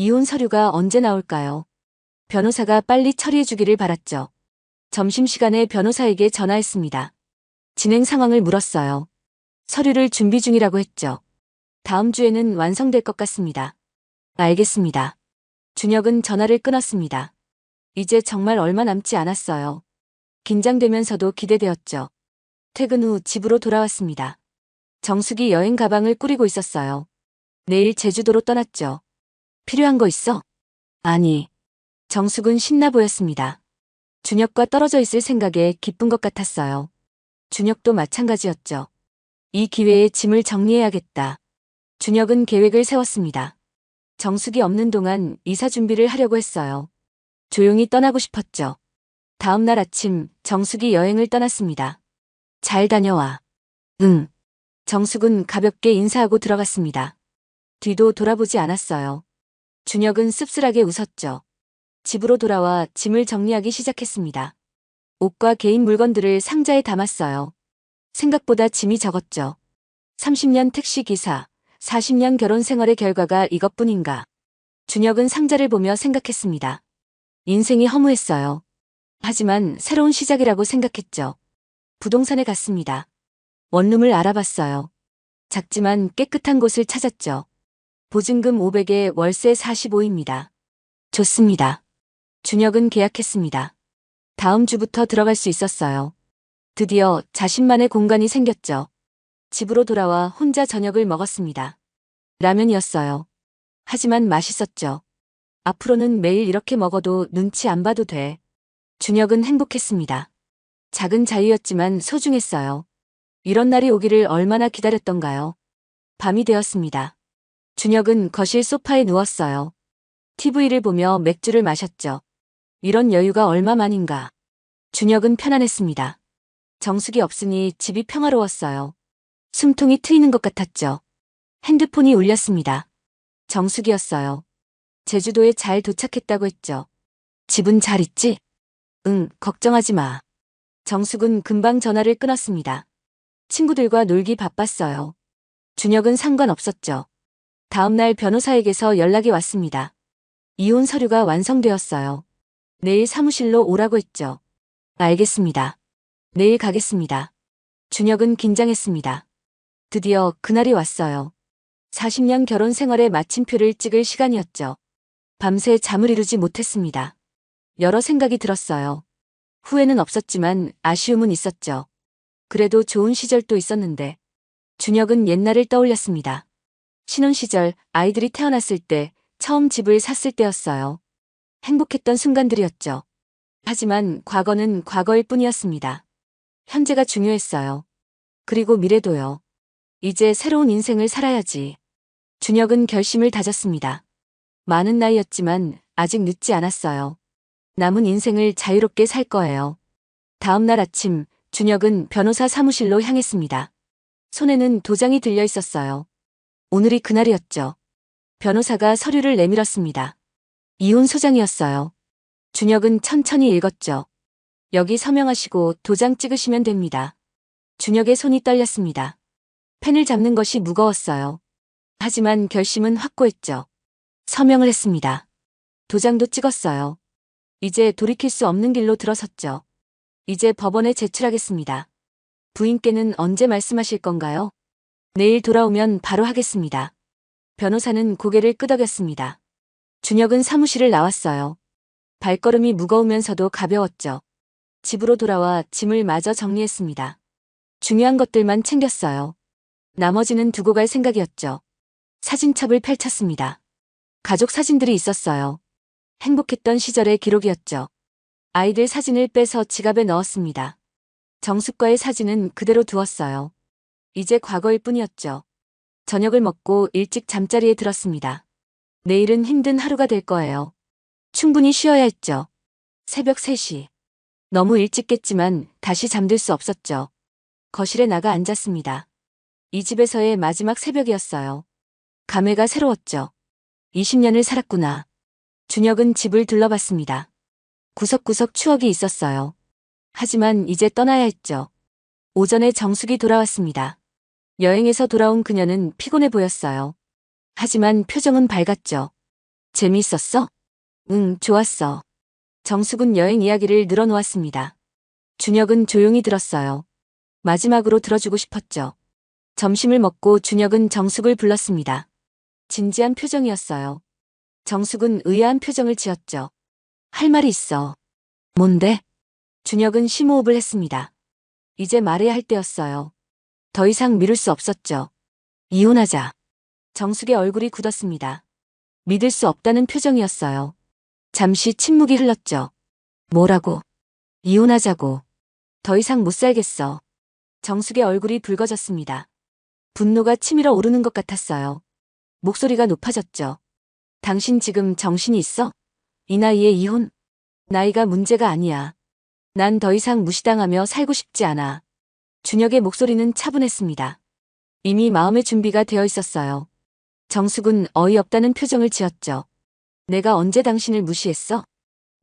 이혼 서류가 언제 나올까요? 변호사가 빨리 처리해 주기를 바랐죠. 점심시간에 변호사에게 전화했습니다. 진행 상황을 물었어요. 서류를 준비 중이라고 했죠. 다음 주에는 완성될 것 같습니다. 알겠습니다. 준혁은 전화를 끊었습니다. 이제 정말 얼마 남지 않았어요. 긴장되면서도 기대되었죠. 퇴근 후 집으로 돌아왔습니다. 정숙이 여행 가방을 꾸리고 있었어요. 내일 제주도로 떠났죠. 필요한 거 있어? 아니. 정숙은 신나 보였습니다. 준혁과 떨어져 있을 생각에 기쁜 것 같았어요. 준혁도 마찬가지였죠. 이 기회에 짐을 정리해야겠다. 준혁은 계획을 세웠습니다. 정숙이 없는 동안 이사 준비를 하려고 했어요. 조용히 떠나고 싶었죠. 다음 날 아침 정숙이 여행을 떠났습니다. 잘 다녀와. 응. 정숙은 가볍게 인사하고 들어갔습니다. 뒤도 돌아보지 않았어요. 준혁은 씁쓸하게 웃었죠. 집으로 돌아와 짐을 정리하기 시작했습니다. 옷과 개인 물건들을 상자에 담았어요. 생각보다 짐이 적었죠. 30년 택시기사, 40년 결혼 생활의 결과가 이것뿐인가. 준혁은 상자를 보며 생각했습니다. 인생이 허무했어요. 하지만 새로운 시작이라고 생각했죠. 부동산에 갔습니다. 원룸을 알아봤어요. 작지만 깨끗한 곳을 찾았죠. 보증금 500에 월세 45입니다. 좋습니다. 준혁은 계약했습니다. 다음 주부터 들어갈 수 있었어요. 드디어 자신만의 공간이 생겼죠. 집으로 돌아와 혼자 저녁을 먹었습니다. 라면이었어요. 하지만 맛있었죠. 앞으로는 매일 이렇게 먹어도 눈치 안 봐도 돼. 준혁은 행복했습니다. 작은 자유였지만 소중했어요. 이런 날이 오기를 얼마나 기다렸던가요. 밤이 되었습니다. 준혁은 거실 소파에 누웠어요. TV를 보며 맥주를 마셨죠. 이런 여유가 얼마만인가. 준혁은 편안했습니다. 정숙이 없으니 집이 평화로웠어요. 숨통이 트이는 것 같았죠. 핸드폰이 울렸습니다. 정숙이었어요. 제주도에 잘 도착했다고 했죠. 집은 잘 있지? 응, 걱정하지 마. 정숙은 금방 전화를 끊었습니다. 친구들과 놀기 바빴어요. 준혁은 상관없었죠. 다음날 변호사에게서 연락이 왔습니다. 이혼 서류가 완성되었어요. 내일 사무실로 오라고 했죠. 알겠습니다. 내일 가겠습니다. 준혁은 긴장했습니다. 드디어 그날이 왔어요. 40년 결혼 생활의 마침표를 찍을 시간이었죠. 밤새 잠을 이루지 못했습니다. 여러 생각이 들었어요. 후회는 없었지만 아쉬움은 있었죠. 그래도 좋은 시절도 있었는데. 준혁은 옛날을 떠올렸습니다. 신혼 시절 아이들이 태어났을 때 처음 집을 샀을 때였어요. 행복했던 순간들이었죠. 하지만 과거는 과거일 뿐이었습니다. 현재가 중요했어요. 그리고 미래도요. 이제 새로운 인생을 살아야지. 준혁은 결심을 다졌습니다. 많은 나이였지만 아직 늦지 않았어요. 남은 인생을 자유롭게 살 거예요. 다음 날 아침 준혁은 변호사 사무실로 향했습니다. 손에는 도장이 들려 있었어요. 오늘이 그날이었죠. 변호사가 서류를 내밀었습니다. 이혼 소장이었어요. 준혁은 천천히 읽었죠. 여기 서명하시고 도장 찍으시면 됩니다. 준혁의 손이 떨렸습니다. 펜을 잡는 것이 무거웠어요. 하지만 결심은 확고했죠. 서명을 했습니다. 도장도 찍었어요. 이제 돌이킬 수 없는 길로 들어섰죠. 이제 법원에 제출하겠습니다. 부인께는 언제 말씀하실 건가요? 내일 돌아오면 바로 하겠습니다. 변호사는 고개를 끄덕였습니다. 준혁은 사무실을 나왔어요. 발걸음이 무거우면서도 가벼웠죠. 집으로 돌아와 짐을 마저 정리했습니다. 중요한 것들만 챙겼어요. 나머지는 두고 갈 생각이었죠. 사진첩을 펼쳤습니다. 가족 사진들이 있었어요. 행복했던 시절의 기록이었죠. 아이들 사진을 빼서 지갑에 넣었습니다. 정숙과의 사진은 그대로 두었어요. 이제 과거일 뿐이었죠. 저녁을 먹고 일찍 잠자리에 들었습니다. 내일은 힘든 하루가 될 거예요. 충분히 쉬어야 했죠. 새벽 3시. 너무 일찍 깼지만 다시 잠들 수 없었죠. 거실에 나가 앉았습니다. 이 집에서의 마지막 새벽이었어요. 감회가 새로웠죠. 20년을 살았구나. 준혁은 집을 둘러봤습니다. 구석구석 추억이 있었어요. 하지만 이제 떠나야 했죠. 오전에 정숙이 돌아왔습니다. 여행에서 돌아온 그녀는 피곤해 보였어요. 하지만 표정은 밝았죠. 재미있었어? 응, 좋았어. 정숙은 여행 이야기를 늘어놓았습니다. 준혁은 조용히 들었어요. 마지막으로 들어주고 싶었죠. 점심을 먹고 준혁은 정숙을 불렀습니다. 진지한 표정이었어요. 정숙은 의아한 표정을 지었죠. 할 말이 있어. 뭔데? 준혁은 심호흡을 했습니다. 이제 말해야 할 때였어요. 더 이상 미룰 수 없었죠. 이혼하자. 정숙의 얼굴이 굳었습니다. 믿을 수 없다는 표정이었어요. 잠시 침묵이 흘렀죠. 뭐라고? 이혼하자고. 더 이상 못 살겠어. 정숙의 얼굴이 붉어졌습니다. 분노가 치밀어 오르는 것 같았어요. 목소리가 높아졌죠. 당신 지금 정신이 있어? 이 나이에 이혼? 나이가 문제가 아니야. 난 더 이상 무시당하며 살고 싶지 않아. 준혁의 목소리는 차분했습니다. 이미 마음의 준비가 되어 있었어요. 정숙은 어이없다는 표정을 지었죠. 내가 언제 당신을 무시했어?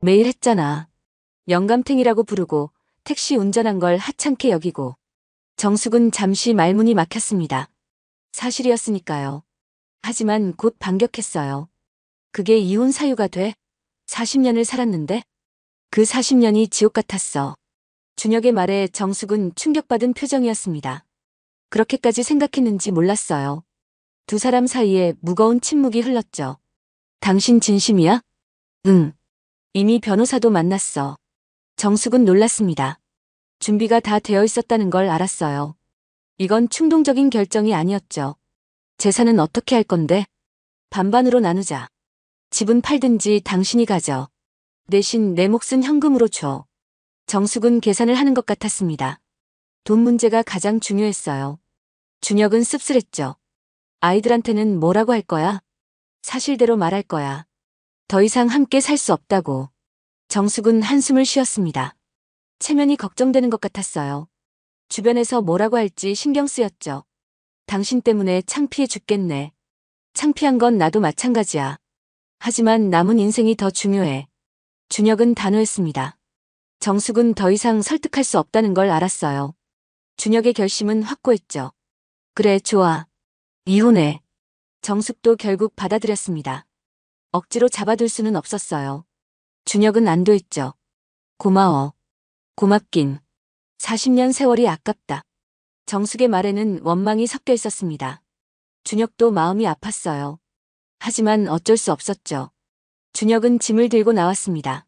매일 했잖아. 영감탱이라고 부르고 택시 운전한 걸 하찮게 여기고. 정숙은 잠시 말문이 막혔습니다. 사실이었으니까요. 하지만 곧 반격했어요. 그게 이혼 사유가 돼? 40년을 살았는데? 그 40년이 지옥 같았어. 준혁의 말에 정숙은 충격받은 표정이었습니다. 그렇게까지 생각했는지 몰랐어요. 두 사람 사이에 무거운 침묵이 흘렀죠. 당신 진심이야? 응. 이미 변호사도 만났어. 정숙은 놀랐습니다. 준비가 다 되어 있었다는 걸 알았어요. 이건 충동적인 결정이 아니었죠. 재산은 어떻게 할 건데? 반반으로 나누자. 집은 팔든지 당신이 가져. 대신 내 몫은 현금으로 줘. 정숙은 계산을 하는 것 같았습니다. 돈 문제가 가장 중요했어요. 준혁은 씁쓸했죠. 아이들한테는 뭐라고 할 거야? 사실대로 말할 거야. 더 이상 함께 살 수 없다고. 정숙은 한숨을 쉬었습니다. 체면이 걱정되는 것 같았어요. 주변에서 뭐라고 할지 신경 쓰였죠. 당신 때문에 창피해 죽겠네. 창피한 건 나도 마찬가지야. 하지만 남은 인생이 더 중요해. 준혁은 단호했습니다. 정숙은 더 이상 설득할 수 없다는 걸 알았어요. 준혁의 결심은 확고했죠. 그래, 좋아. 이혼해. 정숙도 결국 받아들였습니다. 억지로 잡아둘 수는 없었어요. 준혁은 안도했죠. 고마워. 고맙긴. 40년 세월이 아깝다. 정숙의 말에는 원망이 섞여 있었습니다. 준혁도 마음이 아팠어요. 하지만 어쩔 수 없었죠. 준혁은 짐을 들고 나왔습니다.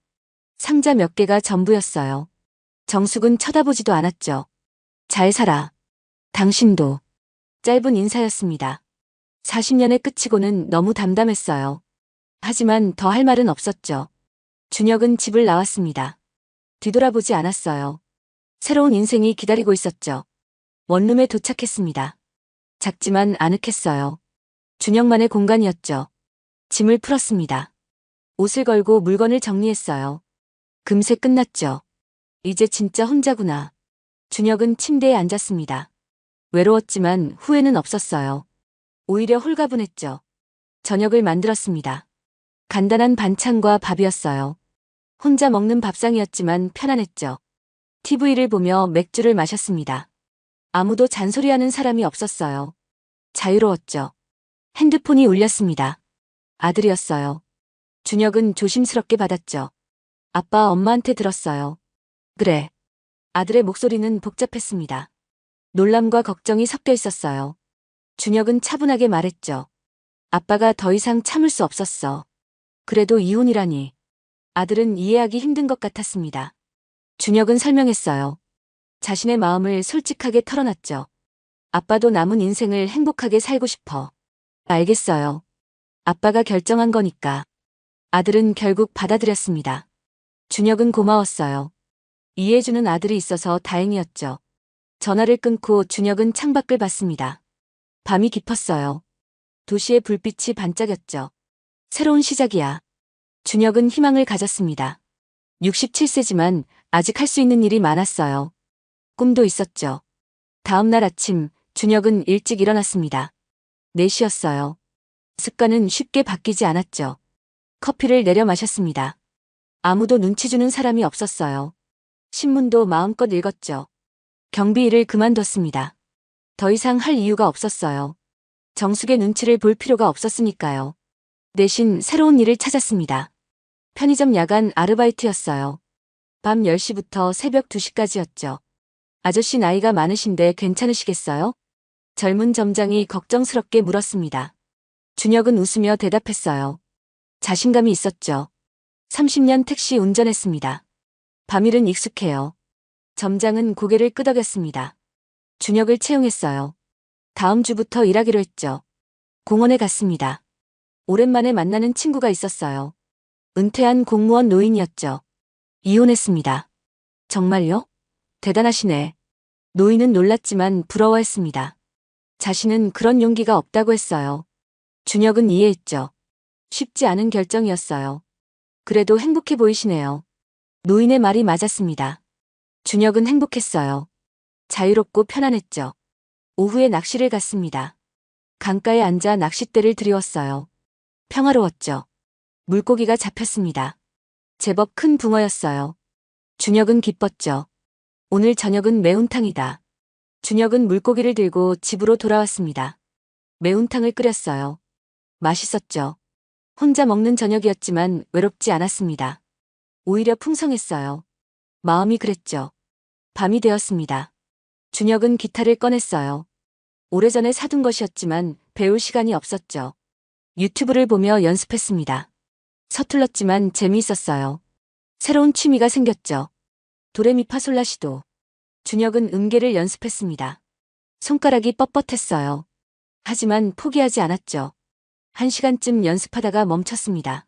상자 몇 개가 전부였어요. 정숙은 쳐다보지도 않았죠. 잘 살아. 당신도. 짧은 인사였습니다. 40년의 끝이고는 너무 담담했어요. 하지만 더 할 말은 없었죠. 준혁은 집을 나왔습니다. 뒤돌아보지 않았어요. 새로운 인생이 기다리고 있었죠. 원룸에 도착했습니다. 작지만 아늑했어요. 준혁만의 공간이었죠. 짐을 풀었습니다. 옷을 걸고 물건을 정리했어요. 금세 끝났죠. 이제 진짜 혼자구나. 준혁은 침대에 앉았습니다. 외로웠지만 후회는 없었어요. 오히려 홀가분했죠. 저녁을 만들었습니다. 간단한 반찬과 밥이었어요. 혼자 먹는 밥상이었지만 편안했죠. TV를 보며 맥주를 마셨습니다. 아무도 잔소리하는 사람이 없었어요. 자유로웠죠. 핸드폰이 울렸습니다. 아들이었어요. 준혁은 조심스럽게 받았죠. 아빠, 엄마한테 들었어요. 그래. 아들의 목소리는 복잡했습니다. 놀람과 걱정이 섞여 있었어요. 준혁은 차분하게 말했죠. 아빠가 더 이상 참을 수 없었어. 그래도 이혼이라니. 아들은 이해하기 힘든 것 같았습니다. 준혁은 설명했어요. 자신의 마음을 솔직하게 털어놨죠. 아빠도 남은 인생을 행복하게 살고 싶어. 알겠어요. 아빠가 결정한 거니까. 아들은 결국 받아들였습니다. 준혁은 고마웠어요. 이해해주는 아들이 있어서 다행이었죠. 전화를 끊고 준혁은 창밖을 봤습니다. 밤이 깊었어요. 도시의 불빛이 반짝였죠. 새로운 시작이야. 준혁은 희망을 가졌습니다. 67세지만 아직 할 수 있는 일이 많았어요. 꿈도 있었죠. 다음 날 아침 준혁은 일찍 일어났습니다. 4시였어요. 습관은 쉽게 바뀌지 않았죠. 커피를 내려 마셨습니다. 아무도 눈치 주는 사람이 없었어요. 신문도 마음껏 읽었죠. 경비 일을 그만뒀습니다. 더 이상 할 이유가 없었어요. 정숙의 눈치를 볼 필요가 없었으니까요. 대신 새로운 일을 찾았습니다. 편의점 야간 아르바이트였어요. 밤 10시부터 새벽 2시까지였죠. 아저씨 나이가 많으신데 괜찮으시겠어요? 젊은 점장이 걱정스럽게 물었습니다. 준혁은 웃으며 대답했어요. 자신감이 있었죠. 30년 택시 운전했습니다. 밤일은 익숙해요. 점장은 고개를 끄덕였습니다. 준혁을 채용했어요. 다음 주부터 일하기로 했죠. 공원에 갔습니다. 오랜만에 만나는 친구가 있었어요. 은퇴한 공무원 노인이었죠. 이혼했습니다. 정말요? 대단하시네. 노인은 놀랐지만 부러워했습니다. 자신은 그런 용기가 없다고 했어요. 준혁은 이해했죠. 쉽지 않은 결정이었어요. 그래도 행복해 보이시네요. 노인의 말이 맞았습니다. 준혁은 행복했어요. 자유롭고 편안했죠. 오후에 낚시를 갔습니다. 강가에 앉아 낚싯대를 들이웠어요. 평화로웠죠. 물고기가 잡혔습니다. 제법 큰 붕어였어요. 준혁은 기뻤죠. 오늘 저녁은 매운탕이다. 준혁은 물고기를 들고 집으로 돌아왔습니다. 매운탕을 끓였어요. 맛있었죠. 혼자 먹는 저녁이었지만 외롭지 않았습니다. 오히려 풍성했어요. 마음이 그랬죠. 밤이 되었습니다. 준혁은 기타를 꺼냈어요. 오래전에 사둔 것이었지만 배울 시간이 없었죠. 유튜브를 보며 연습했습니다. 서툴렀지만 재미있었어요. 새로운 취미가 생겼죠. 도레미파솔라시도. 준혁은 음계를 연습했습니다. 손가락이 뻣뻣했어요. 하지만 포기하지 않았죠. 1시간쯤 연습하다가 멈췄습니다.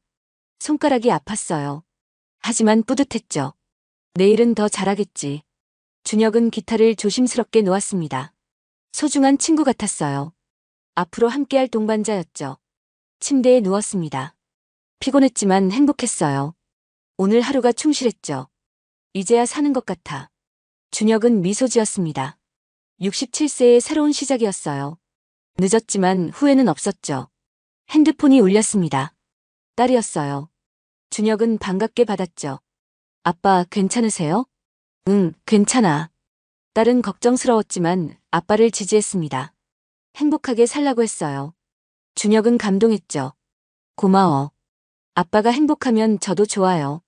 손가락이 아팠어요. 하지만 뿌듯했죠. 내일은 더 잘하겠지. 준혁은 기타를 조심스럽게 놓았습니다. 소중한 친구 같았어요. 앞으로 함께할 동반자였죠. 침대에 누웠습니다. 피곤했지만 행복했어요. 오늘 하루가 충실했죠. 이제야 사는 것 같아. 준혁은 미소 지었습니다. 67세의 새로운 시작이었어요. 늦었지만 후회는 없었죠. 핸드폰이 울렸습니다. 딸이었어요. 준혁은 반갑게 받았죠. 아빠 괜찮으세요? 응, 괜찮아. 딸은 걱정스러웠지만 아빠를 지지했습니다. 행복하게 살라고 했어요. 준혁은 감동했죠. 고마워. 아빠가 행복하면 저도 좋아요.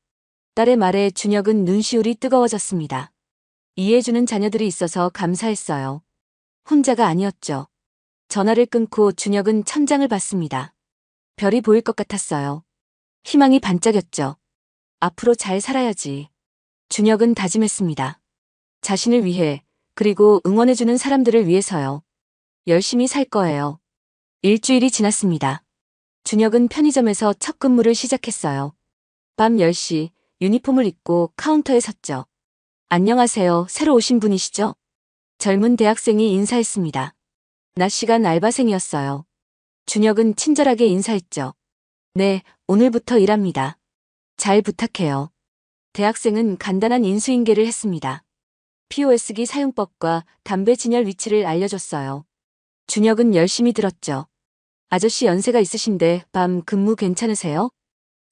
딸의 말에 준혁은 눈시울이 뜨거워졌습니다. 이해해주는 자녀들이 있어서 감사했어요. 혼자가 아니었죠. 전화를 끊고 준혁은 천장을 봤습니다. 별이 보일 것 같았어요. 희망이 반짝였죠. 앞으로 잘 살아야지. 준혁은 다짐했습니다. 자신을 위해, 그리고 응원해주는 사람들을 위해서요. 열심히 살 거예요. 일주일이 지났습니다. 준혁은 편의점에서 첫 근무를 시작했어요. 밤 10시 유니폼을 입고 카운터에 섰죠. 안녕하세요. 새로 오신 분이시죠? 젊은 대학생이 인사했습니다. 낮 시간 알바생이었어요. 준혁은 친절하게 인사했죠. 네, 오늘부터 일합니다. 잘 부탁해요. 대학생은 간단한 인수인계를 했습니다. POS기 사용법과 담배 진열 위치를 알려줬어요. 준혁은 열심히 들었죠. 아저씨 연세가 있으신데 밤 근무 괜찮으세요?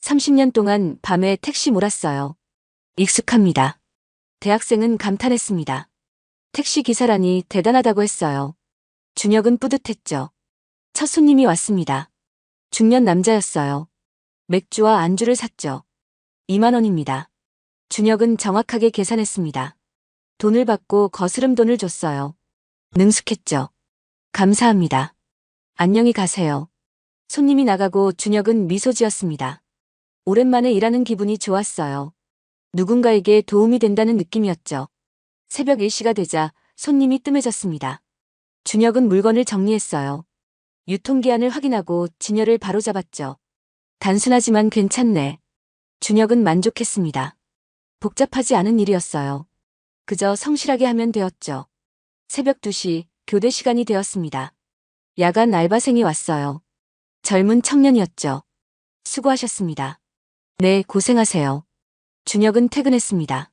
30년 동안 밤에 택시 몰았어요. 익숙합니다. 대학생은 감탄했습니다. 택시 기사라니 대단하다고 했어요. 준혁은 뿌듯했죠. 첫 손님이 왔습니다. 중년 남자였어요. 맥주와 안주를 샀죠. 2만 원입니다. 준혁은 정확하게 계산했습니다. 돈을 받고 거스름 돈을 줬어요. 능숙했죠. 감사합니다. 안녕히 가세요. 손님이 나가고 준혁은 미소 지었습니다. 오랜만에 일하는 기분이 좋았어요. 누군가에게 도움이 된다는 느낌이었죠. 새벽 1시가 되자 손님이 뜸해졌습니다. 준혁은 물건을 정리했어요. 유통기한을 확인하고 진열을 바로잡았죠. 단순하지만 괜찮네. 준혁은 만족했습니다. 복잡하지 않은 일이었어요. 그저 성실하게 하면 되었죠. 새벽 2시 교대 시간이 되었습니다. 야간 알바생이 왔어요. 젊은 청년이었죠. 수고하셨습니다. 네, 고생하세요. 준혁은 퇴근했습니다.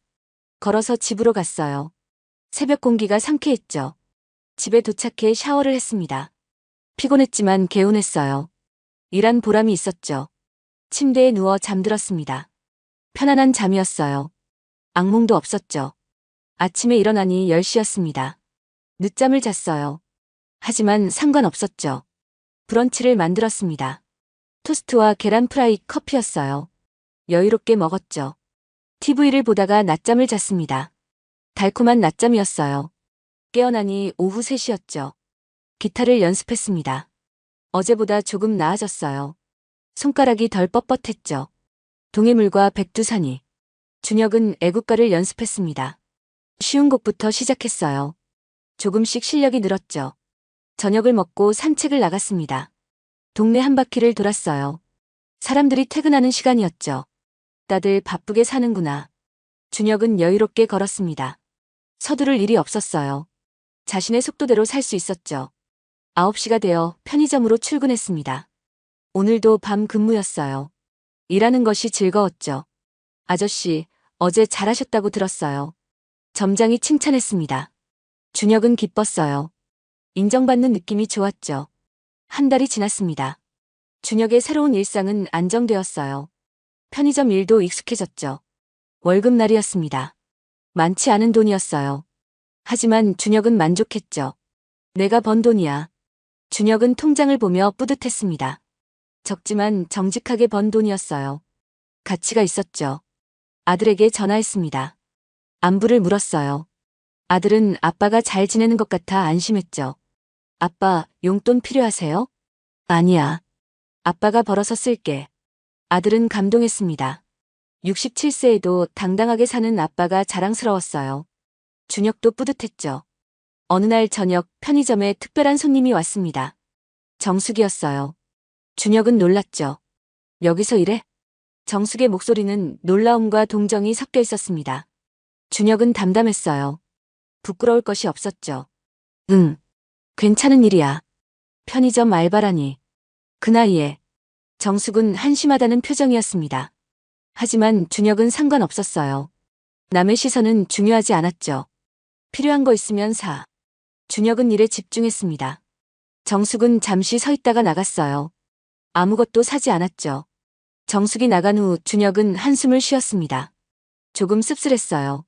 걸어서 집으로 갔어요. 새벽 공기가 상쾌했죠. 집에 도착해 샤워를 했습니다. 피곤했지만 개운했어요. 일한 보람이 있었죠. 침대에 누워 잠들었습니다. 편안한 잠이었어요. 악몽도 없었죠. 아침에 일어나니 10시였습니다. 늦잠을 잤어요. 하지만 상관없었죠. 브런치를 만들었습니다. 토스트와 계란 프라이, 커피였어요. 여유롭게 먹었죠. TV를 보다가 낮잠을 잤습니다. 달콤한 낮잠이었어요. 깨어나니 오후 3시였죠. 기타를 연습했습니다. 어제보다 조금 나아졌어요. 손가락이 덜 뻣뻣했죠. 동해물과 백두산이. 준혁은 애국가를 연습했습니다. 쉬운 곡부터 시작했어요. 조금씩 실력이 늘었죠. 저녁을 먹고 산책을 나갔습니다. 동네 한 바퀴를 돌았어요. 사람들이 퇴근하는 시간이었죠. 다들 바쁘게 사는구나. 준혁은 여유롭게 걸었습니다. 서두를 일이 없었어요. 자신의 속도대로 살 수 있었죠. 9시가 되어 편의점으로 출근했습니다. 오늘도 밤 근무였어요. 일하는 것이 즐거웠죠. 아저씨, 어제 잘하셨다고 들었어요. 점장이 칭찬했습니다. 준혁은 기뻤어요. 인정받는 느낌이 좋았죠. 한 달이 지났습니다. 준혁의 새로운 일상은 안정되었어요. 편의점 일도 익숙해졌죠. 월급날이었습니다. 많지 않은 돈이었어요. 하지만 준혁은 만족했죠. 내가 번 돈이야. 준혁은 통장을 보며 뿌듯했습니다. 적지만 정직하게 번 돈이었어요. 가치가 있었죠. 아들에게 전화했습니다. 안부를 물었어요. 아들은 아빠가 잘 지내는 것 같아 안심했죠. 아빠, 용돈 필요하세요? 아니야. 아빠가 벌어서 쓸게. 아들은 감동했습니다. 67세에도 당당하게 사는 아빠가 자랑스러웠어요. 준혁도 뿌듯했죠. 어느 날 저녁 편의점에 특별한 손님이 왔습니다. 정숙이었어요. 준혁은 놀랐죠. 여기서 일해? 정숙의 목소리는 놀라움과 동정이 섞여 있었습니다. 준혁은 담담했어요. 부끄러울 것이 없었죠. 응, 괜찮은 일이야. 편의점 알바라니. 그 나이에. 정숙은 한심하다는 표정이었습니다. 하지만 준혁은 상관없었어요. 남의 시선은 중요하지 않았죠. 필요한 거 있으면 사. 준혁은 일에 집중했습니다. 정숙은 잠시 서 있다가 나갔어요. 아무것도 사지 않았죠. 정숙이 나간 후 준혁은 한숨을 쉬었습니다. 조금 씁쓸했어요.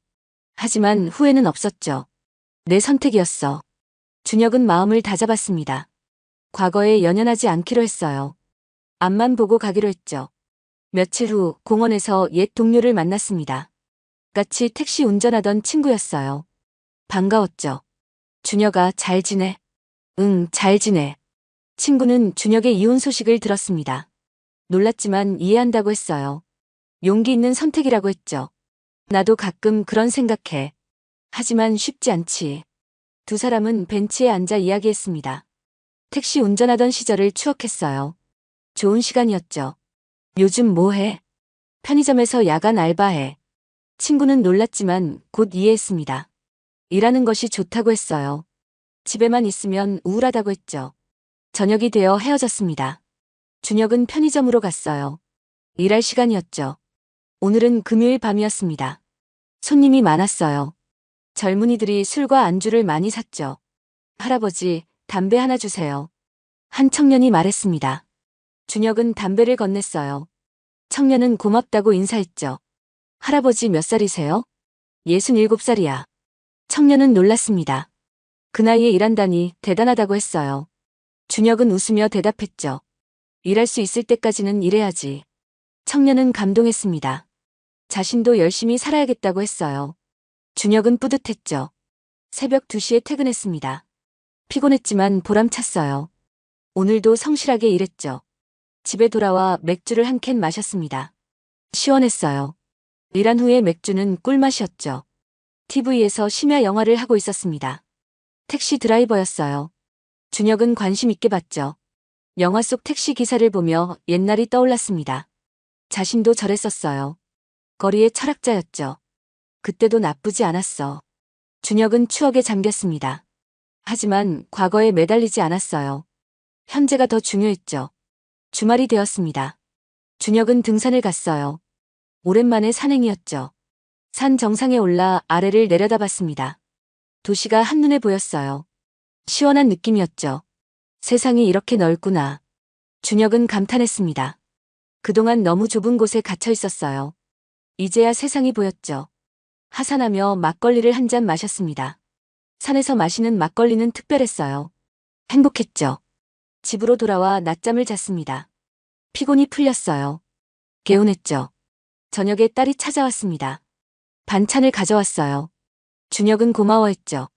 하지만 후회는 없었죠. 내 선택이었어. 준혁은 마음을 다잡았습니다. 과거에 연연하지 않기로 했어요. 앞만 보고 가기로 했죠. 며칠 후 공원에서 옛 동료를 만났습니다. 같이 택시 운전하던 친구였어요. 반가웠죠. 준혁아, 잘 지내? 응, 잘 지내. 친구는 준혁의 이혼 소식을 들었습니다. 놀랐지만 이해한다고 했어요. 용기 있는 선택이라고 했죠. 나도 가끔 그런 생각해. 하지만 쉽지 않지. 두 사람은 벤치에 앉아 이야기했습니다. 택시 운전하던 시절을 추억했어요. 좋은 시간이었죠. 요즘 뭐 해? 편의점에서 야간 알바해. 친구는 놀랐지만 곧 이해했습니다. 일하는 것이 좋다고 했어요. 집에만 있으면 우울하다고 했죠. 저녁이 되어 헤어졌습니다. 준혁은 편의점으로 갔어요. 일할 시간이었죠. 오늘은 금요일 밤이었습니다. 손님이 많았어요. 젊은이들이 술과 안주를 많이 샀죠. 할아버지, 담배 하나 주세요. 한 청년이 말했습니다. 준혁은 담배를 건넸어요. 청년은 고맙다고 인사했죠. 할아버지 몇 살이세요? 67살이야. 청년은 놀랐습니다. 그 나이에 일한다니 대단하다고 했어요. 준혁은 웃으며 대답했죠. 일할 수 있을 때까지는 일해야지. 청년은 감동했습니다. 자신도 열심히 살아야겠다고 했어요. 준혁은 뿌듯했죠. 새벽 2시에 퇴근했습니다. 피곤했지만 보람찼어요. 오늘도 성실하게 일했죠. 집에 돌아와 맥주를 한 캔 마셨습니다. 시원했어요. 일한 후에 맥주는 꿀맛이었죠. TV에서 심야 영화를 하고 있었습니다. 택시 드라이버였어요. 준혁은 관심 있게 봤죠. 영화 속 택시 기사를 보며 옛날이 떠올랐습니다. 자신도 저랬었어요. 거리의 철학자였죠. 그때도 나쁘지 않았어. 준혁은 추억에 잠겼습니다. 하지만 과거에 매달리지 않았어요. 현재가 더 중요했죠. 주말이 되었습니다. 준혁은 등산을 갔어요. 오랜만에 산행이었죠. 산 정상에 올라 아래를 내려다봤습니다. 도시가 한눈에 보였어요. 시원한 느낌이었죠. 세상이 이렇게 넓구나. 준혁은 감탄했습니다. 그동안 너무 좁은 곳에 갇혀 있었어요. 이제야 세상이 보였죠. 하산하며 막걸리를 한 잔 마셨습니다. 산에서 마시는 막걸리는 특별했어요. 행복했죠. 집으로 돌아와 낮잠을 잤습니다. 피곤이 풀렸어요. 개운했죠. 저녁에 딸이 찾아왔습니다. 반찬을 가져왔어요. 준혁은 고마워했죠.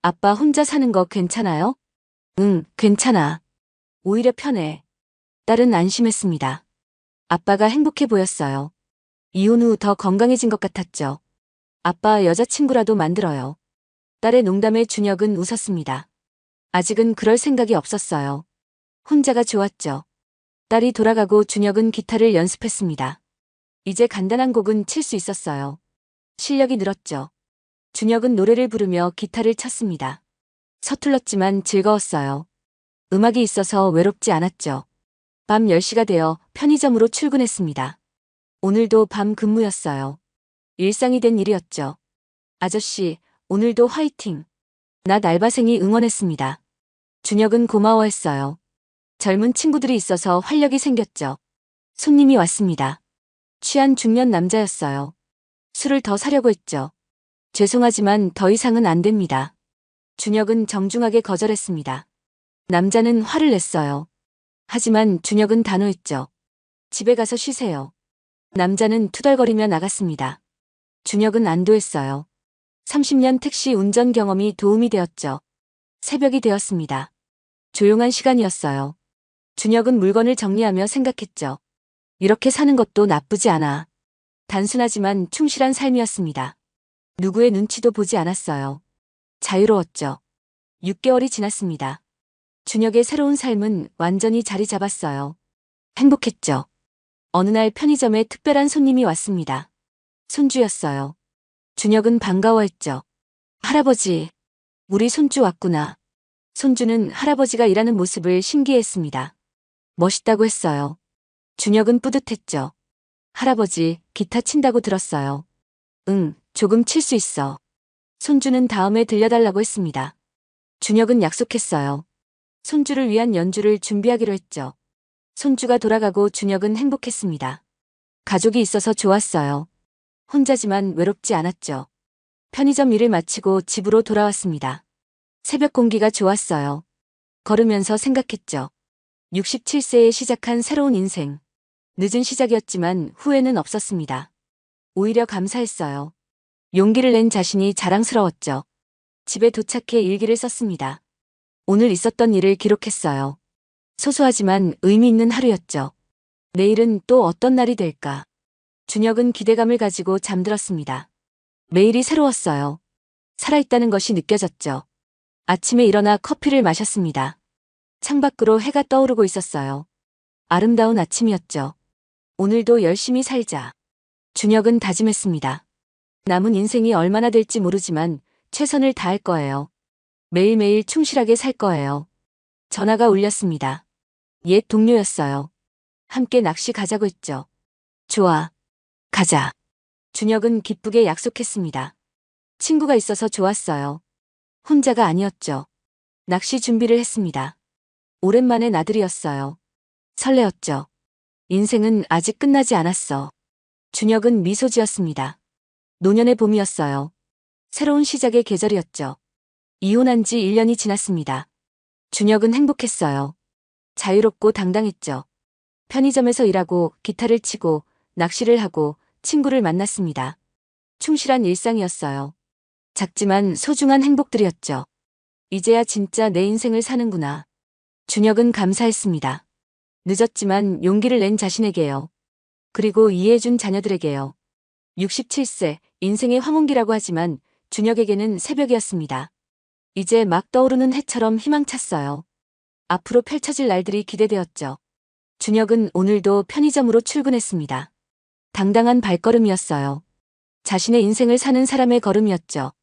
아빠 혼자 사는 거 괜찮아요? 응, 괜찮아. 오히려 편해. 딸은 안심했습니다. 아빠가 행복해 보였어요. 이혼 후 더 건강해진 것 같았죠. 아빠 여자친구라도 만들어요. 딸의 농담에 준혁은 웃었습니다. 아직은 그럴 생각이 없었어요. 혼자가 좋았죠. 딸이 돌아가고 준혁은 기타를 연습했습니다. 이제 간단한 곡은 칠 수 있었어요. 실력이 늘었죠. 준혁은 노래를 부르며 기타를 쳤습니다. 서툴렀지만 즐거웠어요. 음악이 있어서 외롭지 않았죠. 밤 10시가 되어 편의점으로 출근했습니다. 오늘도 밤 근무였어요. 일상이 된 일이었죠. 아저씨, 오늘도 화이팅. 나 알바생이 응원했습니다. 준혁은 고마워했어요. 젊은 친구들이 있어서 활력이 생겼죠. 손님이 왔습니다. 취한 중년 남자였어요. 술을 더 사려고 했죠. 죄송하지만 더 이상은 안 됩니다. 준혁은 정중하게 거절했습니다. 남자는 화를 냈어요. 하지만 준혁은 단호했죠. 집에 가서 쉬세요. 남자는 투덜거리며 나갔습니다. 준혁은 안도했어요. 30년 택시 운전 경험이 도움이 되었죠. 새벽이 되었습니다. 조용한 시간이었어요. 준혁은 물건을 정리하며 생각했죠. 이렇게 사는 것도 나쁘지 않아. 단순하지만 충실한 삶이었습니다. 누구의 눈치도 보지 않았어요. 자유로웠죠. 6개월이 지났습니다. 준혁의 새로운 삶은 완전히 자리 잡았어요. 행복했죠. 어느 날 편의점에 특별한 손님이 왔습니다. 손주였어요. 준혁은 반가워했죠. 할아버지, 우리 손주 왔구나. 손주는 할아버지가 일하는 모습을 신기해했습니다. 멋있다고 했어요. 준혁은 뿌듯했죠. 할아버지, 기타 친다고 들었어요. 응, 조금 칠 수 있어. 손주는 다음에 들려달라고 했습니다. 준혁은 약속했어요. 손주를 위한 연주를 준비하기로 했죠. 손주가 돌아가고 준혁은 행복했습니다. 가족이 있어서 좋았어요. 혼자지만 외롭지 않았죠. 편의점 일을 마치고 집으로 돌아왔습니다. 새벽 공기가 좋았어요. 걸으면서 생각했죠. 67세에 시작한 새로운 인생. 늦은 시작이었지만 후회는 없었습니다. 오히려 감사했어요. 용기를 낸 자신이 자랑스러웠죠. 집에 도착해 일기를 썼습니다. 오늘 있었던 일을 기록했어요. 소소하지만 의미 있는 하루였죠. 내일은 또 어떤 날이 될까? 준혁은 기대감을 가지고 잠들었습니다. 매일이 새로웠어요. 살아있다는 것이 느껴졌죠. 아침에 일어나 커피를 마셨습니다. 창밖으로 해가 떠오르고 있었어요. 아름다운 아침이었죠. 오늘도 열심히 살자. 준혁은 다짐했습니다. 남은 인생이 얼마나 될지 모르지만 최선을 다할 거예요. 매일매일 충실하게 살 거예요. 전화가 울렸습니다. 옛 동료였어요. 함께 낚시 가자고 했죠. 좋아. 가자. 준혁은 기쁘게 약속했습니다. 친구가 있어서 좋았어요. 혼자가 아니었죠. 낚시 준비를 했습니다. 오랜만에 나들이였어요. 설레었죠. 인생은 아직 끝나지 않았어. 준혁은 미소 지었습니다. 노년의 봄이었어요. 새로운 시작의 계절이었죠. 이혼한 지 1년이 지났습니다. 준혁은 행복했어요. 자유롭고 당당했죠. 편의점에서 일하고 기타를 치고 낚시를 하고 친구를 만났습니다. 충실한 일상이었어요. 작지만 소중한 행복들이었죠. 이제야 진짜 내 인생을 사는구나. 준혁은 감사했습니다. 늦었지만 용기를 낸 자신에게요. 그리고 이해해준 자녀들에게요. 67세, 인생의 황혼기라고 하지만 준혁에게는 새벽이었습니다. 이제 막 떠오르는 해처럼 희망찼어요. 앞으로 펼쳐질 날들이 기대되었죠. 준혁은 오늘도 편의점으로 출근했습니다. 당당한 발걸음이었어요. 자신의 인생을 사는 사람의 걸음이었죠.